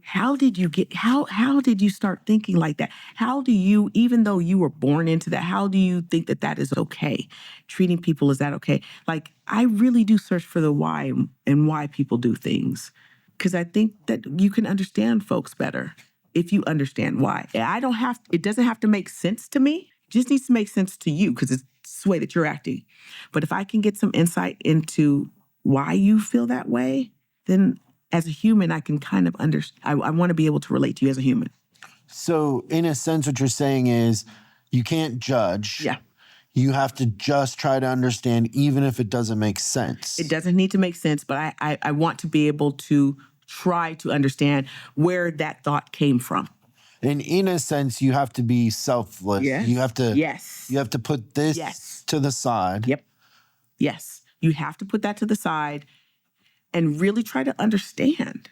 How did you start thinking like that? How do you, even though you were born into that, how do you think that is okay? Treating people, is that okay? Like, I really do search for the why and why people do things. Because I think that you can understand folks better if you understand why. It doesn't have to make sense to me. It just needs to make sense to you because it's the way that you're acting. But if I can get some insight into why you feel that way, then as a human, I can kind of understand. I want to be able to relate to you as a human. So in a sense, what you're saying is you can't judge. Yeah. You have to just try to understand, even if it doesn't make sense. It doesn't need to make sense, but I want to be able to try to understand where that thought came from. And in a sense, you have to be selfless. Yes. You have to. Yes. You have to put this to the side. Yep. Yes. You have to put that to the side and really try to understand,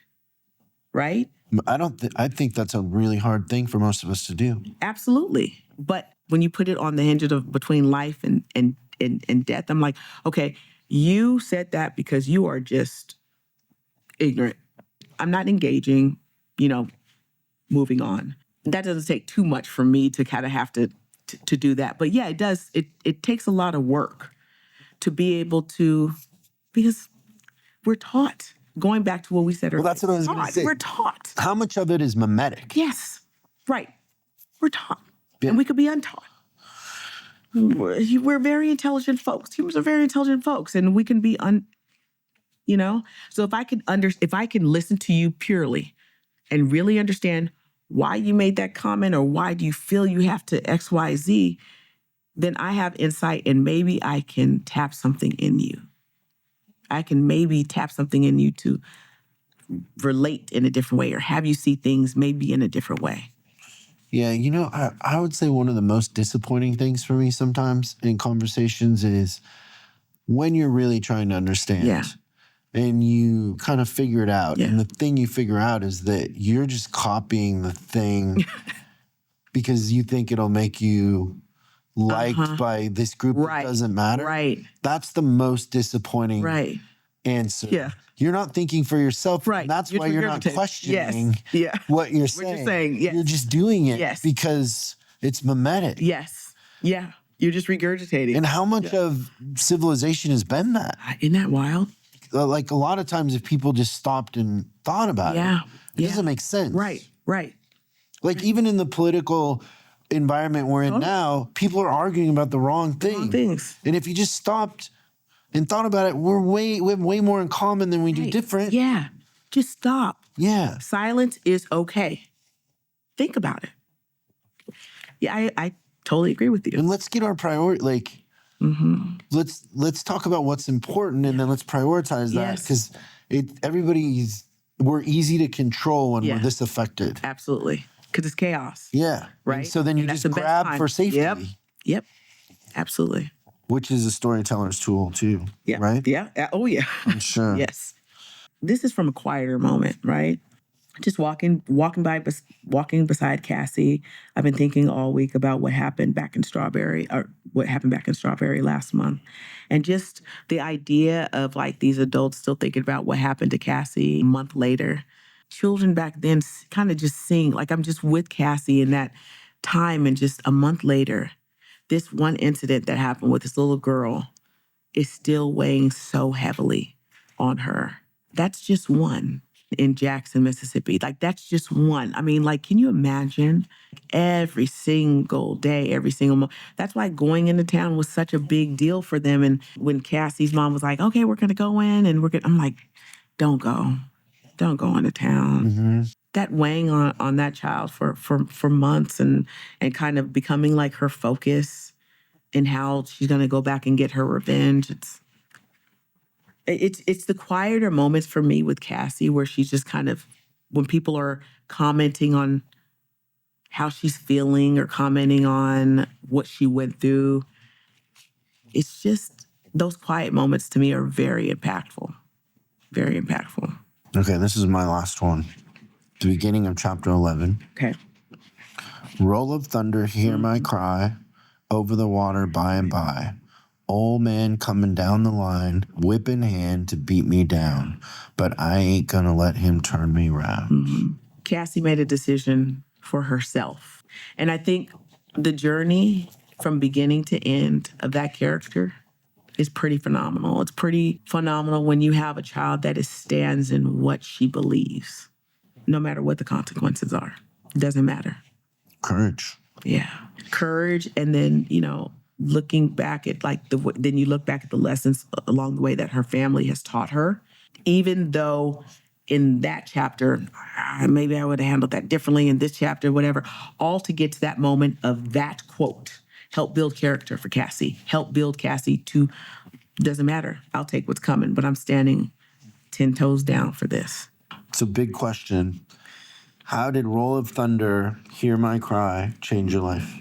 right? I think that's a really hard thing for most of us to do. Absolutely. But when you put it on the hinges of between life and death, I'm like, okay, you said that because you are just ignorant. I'm not engaging, you know, moving on. That doesn't take too much for me to kind of have to do that. But yeah, it does. It takes a lot of work to be able to, because we're taught, going back to what we said earlier. Well, that's what I was going to say. We're taught. How much of it is mimetic? Yes, right. We're taught. Yeah. And we could be untaught. We're very intelligent folks. Humans are very intelligent folks, and we can be you know? So if I can listen to you purely and really understand why you made that comment or why do you feel you have to X, Y, Z, then I have insight and maybe I can tap something in you. I can maybe tap something in you to relate in a different way or have you see things maybe in a different way. Yeah, you know, I would say one of the most disappointing things for me sometimes in conversations is when you're really trying to understand. Yeah. And you kind of figure it out. Yeah. And the thing you figure out is that you're just copying the thing because you think it'll make you liked by this group that doesn't matter. Right. That's the most disappointing answer. Yeah. You're not thinking for yourself. Right. And that's why you're not questioning what you're saying. What you're saying. Yes. You're just doing it because it's mimetic. Yes. Yeah. You're just regurgitating. And how much of civilization has been that? Isn't that wild? Like a lot of times if people just stopped and thought about it, it doesn't make sense. Right. Like even in the political environment we're in now, people are arguing about the wrong things. And if you just stopped and thought about it, we have way more in common than we do different. Yeah. Just stop. Yeah. Silence is okay. think about it. Yeah, I totally agree with you. And let's get our priority, like, let's talk about what's important and then let's prioritize that, Yes. because we're easy to control when we're this affected. Absolutely. Because it's chaos. Yeah. Right. And so then you And that's just the best grab time. for safety. Yep. Absolutely. Which is a storyteller's tool too. Yeah. Right? Yeah. Oh, yeah. I'm sure. Yes. This is from a quieter moment, right? Just walking beside Cassie. I've been thinking all week about what happened back in Strawberry last month. And just the idea of like these adults still thinking about what happened to Cassie a month later. Children back then kind of just seeing, like I'm just with Cassie in that time, and just a month later, this one incident that happened with this little girl is still weighing so heavily on her. That's just one in Jackson, Mississippi. Like, that's just one. I mean, like, can you imagine every single day, every single month? That's why going into town was such a big deal for them. And when Cassie's mom was like, okay, we're going to go in and I'm like, don't go into town. That weighing on that child for months and kind of becoming like her focus and how she's going to go back and get her revenge. It's the quieter moments for me with Cassie where she's just kind of, when people are commenting on how she's feeling or commenting on what she went through, it's just those quiet moments to me are very impactful. Very impactful. Okay, this is my last one. The beginning of chapter 11. Okay. Roll of thunder, hear my cry, over the water by and by. Old man coming down the line, whip in hand to beat me down, but I ain't gonna let him turn me round. Cassie made a decision for herself. And I think the journey from beginning to end of that character is pretty phenomenal. It's pretty phenomenal when you have a child that stands in what she believes, no matter what the consequences are. It doesn't matter. Courage. Yeah. Courage. And then, looking back at then you look back at the lessons along the way that her family has taught her, even though in that chapter, maybe I would have handled that differently in this chapter, whatever, all to get to that moment of that quote, help build character for Cassie, help build Cassie to, doesn't matter, I'll take what's coming, but I'm standing 10 toes down for this. It's a big question. How did Roll of Thunder, Hear My Cry change your life?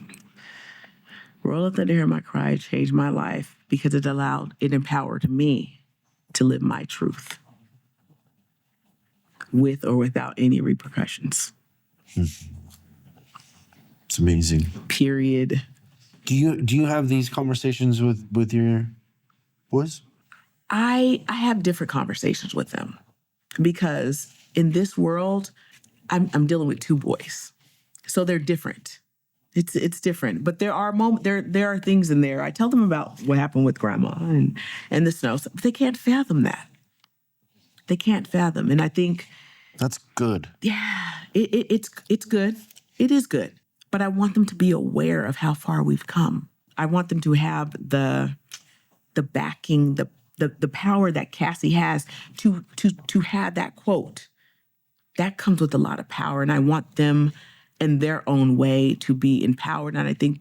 Roll of Thunder, Hear My Cry changed my life because it empowered me to live my truth with or without any repercussions. It's amazing. Period. Do you have these conversations with your boys? I have different conversations with them because in this world, I'm dealing with two boys, so they're different. It's different, but there are there are things in there. I tell them about what happened with Grandma and the snow. But they can't fathom that. They can't fathom, and I think that's good. Yeah, it's good. It is good, but I want them to be aware of how far we've come. I want them to have the backing, the power that Cassie has to have that quote. That comes with a lot of power, and I want them in their own way to be empowered. And I think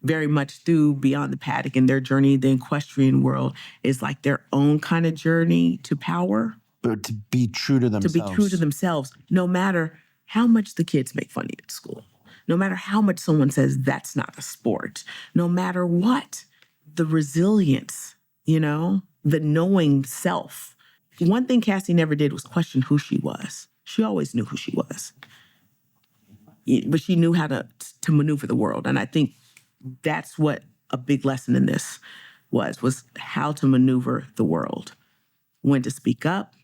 very much through Beyond the Paddock and their journey, the equestrian world is like their own kind of journey to power. But to be true to themselves. To be true to themselves, no matter how much the kids make fun of you at school, no matter how much someone says that's not a sport, no matter what, the resilience, the knowing self. One thing Cassie never did was question who she was. She always knew who she was. But she knew how to maneuver the world. And I think that's what a big lesson in this was how to maneuver the world. When to speak up,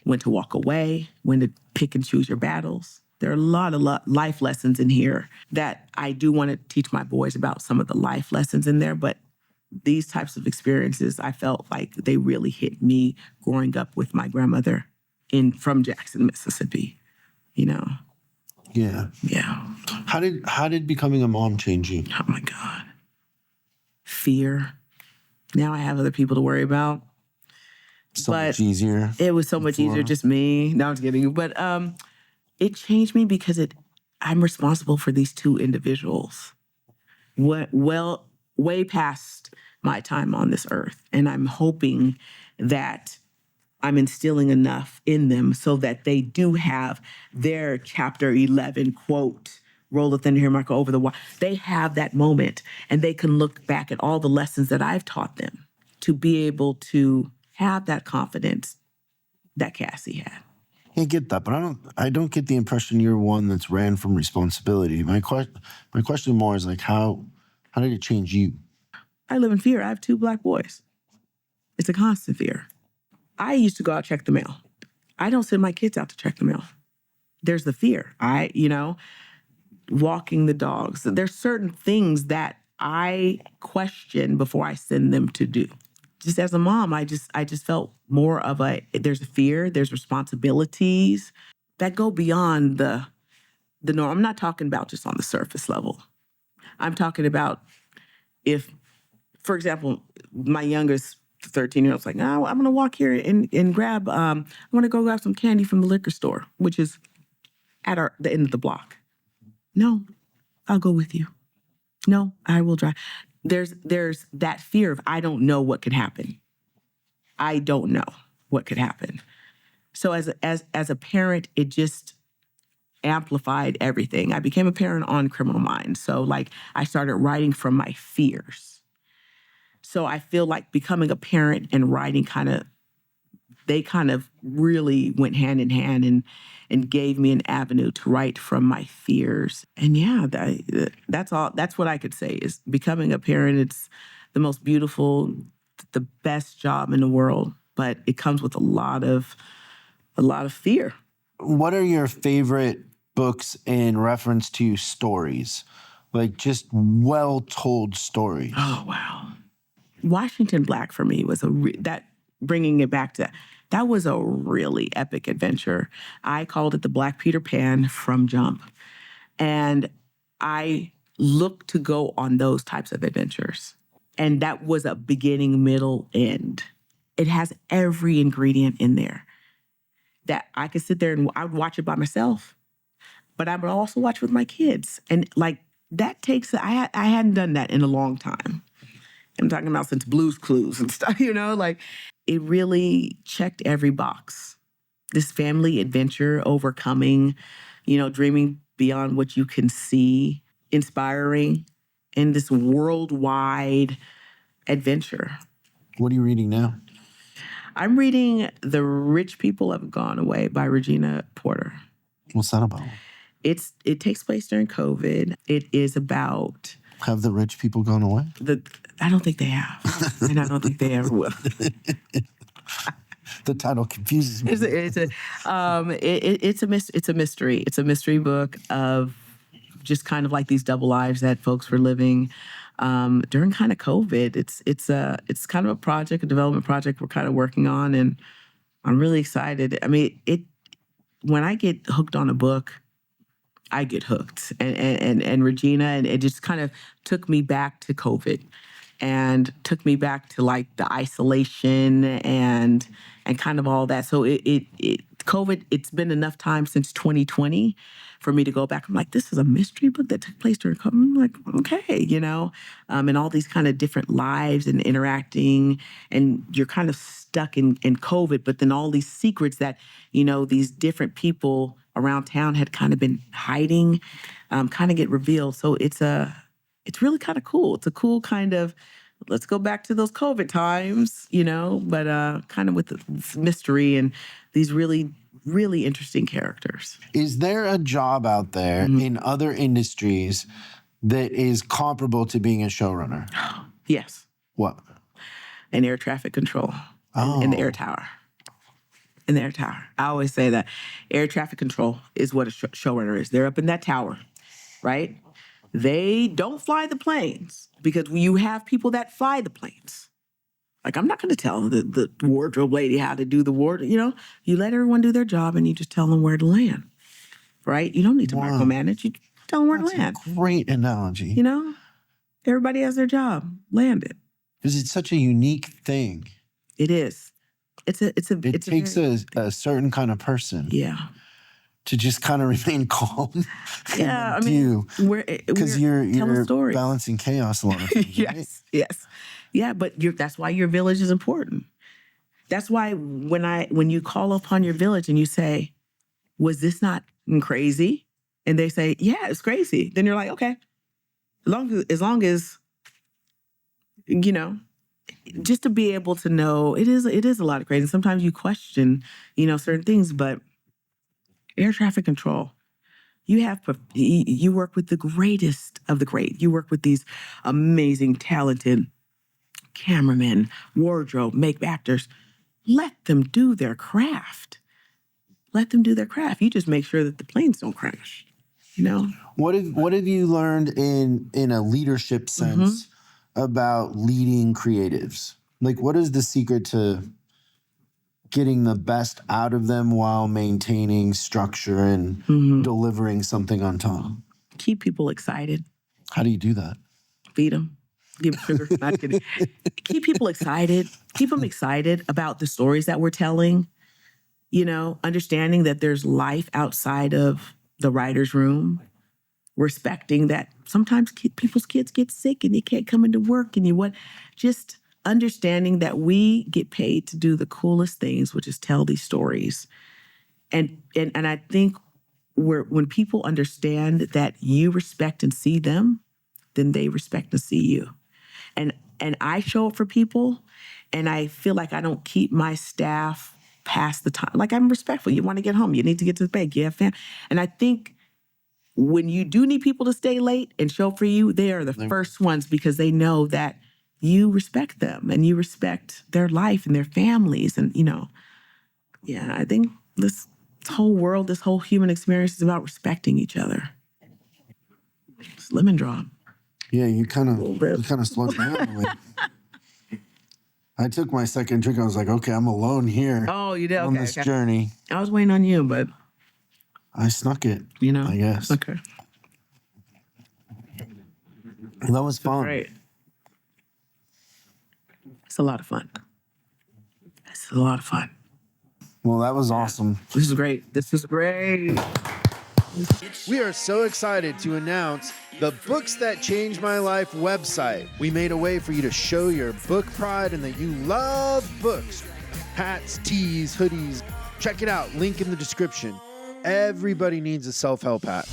when to walk away, when to pick and choose your battles. There are a lot of life lessons in here that I do want to teach my boys about, some of the life lessons in there. But these types of experiences, I felt like they really hit me growing up with my grandmother from Jackson, Mississippi, Yeah. Yeah. How did becoming a mom change you? Oh my God. Fear. Now I have other people to worry about. Much easier. It was so much easier, just me. No, I'm just kidding. But it changed me because I'm responsible for these two individuals. Way past my time on this earth. And I'm hoping that I'm instilling enough in them so that they do have their chapter 11 quote, roll the thunder here, Marco, over the wall. They have that moment and they can look back at all the lessons that I've taught them to be able to have that confidence that Cassie had. I get that, but I don't get the impression you're one that's ran from responsibility. My question more is like, how did it change you? I live in fear. I have 2 Black boys. It's a constant fear. I used to go out check the mail. I don't send my kids out to check the mail. There's the fear. Walking the dogs. There's certain things that I question before I send them to do. Just as a mom, I just felt more of there's a fear, there's responsibilities that go beyond the norm. I'm not talking about just on the surface level. I'm talking about if, for example, my youngest 13-year-old's like, no, I'm going to walk here and grab, I want to go grab some candy from the liquor store, which is at the end of the block. No, I'll go with you. No, I will drive. There's that fear of I don't know what could happen. I don't know what could happen. So as a parent, it just amplified everything. I became a parent on Criminal Minds. So I started writing from my fears. So I feel like becoming a parent and writing they really went hand in hand and gave me an avenue to write from my fears. And yeah, that's all. That's what I could say is becoming a parent. It's the most beautiful, the best job in the world, but it comes with a lot of fear. What are your favorite books in reference to stories? Like just well-told stories. Oh, wow. Washington Black for me was bringing it back to that was a really epic adventure. I called it the Black Peter Pan from Jump. And I looked to go on those types of adventures. And that was a beginning, middle, end. It has every ingredient in there that I could sit there and I would watch it by myself, but I would also watch with my kids. And that takes, I hadn't done that in a long time. I'm talking about since Blue's Clues and stuff, it really checked every box. This family adventure, overcoming, dreaming beyond what you can see, inspiring, and this worldwide adventure. What are you reading now? I'm reading The Rich People Have Gone Away by Regina Porter. What's that about? It takes place during COVID. It is about... Have the rich people gone away? I don't think they have. And I don't think they ever will. The title confuses me. It's a mystery. It's a mystery book of just kind of like these double lives that folks were living during kind of COVID. It's kind of a development project we're kind of working on, and I'm really excited. I mean, when I get hooked on a book, I get hooked. And Regina, and it just kind of took me back to COVID and took me back to the isolation and kind of all that. So COVID, it's been enough time since 2020 for me to go back. I'm like, this is a mystery book that took place during COVID. I'm like, okay, and all these kind of different lives and interacting, and you're kind of stuck in COVID, but then all these secrets that, these different people around town had kind of been hiding, kind of get revealed. So it's really kind of cool. It's a cool kind of, let's go back to those COVID times, but kind of with this mystery and these really, really interesting characters. Is there a job out there in other industries that is comparable to being a showrunner? Yes. What? In air traffic control. In the air tower. In the air tower. I always say that air traffic control is what a showrunner is. They're up in that tower, right? They don't fly the planes because you have people that fly the planes. I'm not going to tell the wardrobe lady how to do the wardrobe. You let everyone do their job and you just tell them where to land, right? You don't need to micromanage. You tell them where to land. That's a great analogy. Everybody has their job. Land it. Because it's such a unique thing. It is. It takes a certain kind of person. Yeah. to just kind of remain calm. Yeah, I mean, because we're you're telling stories. balancing chaos a lot of times. Yes, right? yes, yeah. But that's why your village is important. That's why when you call upon your village and you say, "Was this not crazy?" and they say, "Yeah, it's crazy," then you're like, "Okay." As long as just to be able to know it is a lot of crazy. Sometimes you question, certain things, but air traffic control. You work with the greatest of the great. You work with these amazing, talented cameramen, wardrobe, makeup actors. Let them do their craft. Let them do their craft. You just make sure that the planes don't crash. What have you learned in a leadership sense about leading creatives? Like, what is the secret to getting the best out of them while maintaining structure and delivering something on time? Keep people excited. How do you do that? Feed them. Give them sugar. Not kidding. Keep people excited. Keep them excited about the stories that we're telling. Understanding that there's life outside of the writer's room. Respecting that sometimes people's kids get sick and they can't come into work and just understanding that we get paid to do the coolest things, which is tell these stories. And I think when people understand that you respect and see them, then they respect and see you. And I show up for people and I feel like I don't keep my staff past the time. Like, I'm respectful. You want to get home. You need to get to the bed. You have family. And I think when you do need people to stay late and show up for you, they are the first ones because they know that you respect them and you respect their life and their families. And, I think this whole world, this whole human experience is about respecting each other. It's lemon drop. Yeah, you kind of slowed down. I took my second drink. I was like, okay, I'm alone here. Oh, you did? On this journey. I was waiting on you, but I snuck it. I guess. Okay. That was fun. Great. It's a lot of fun. It's a lot of fun. Well, that was awesome. This is great. This is great. We are so excited to announce the Books That Changed My Life website. We made a way for you to show your book pride and that you love books. Hats, tees, hoodies. Check it out. Link in the description. Everybody needs a self-help hat.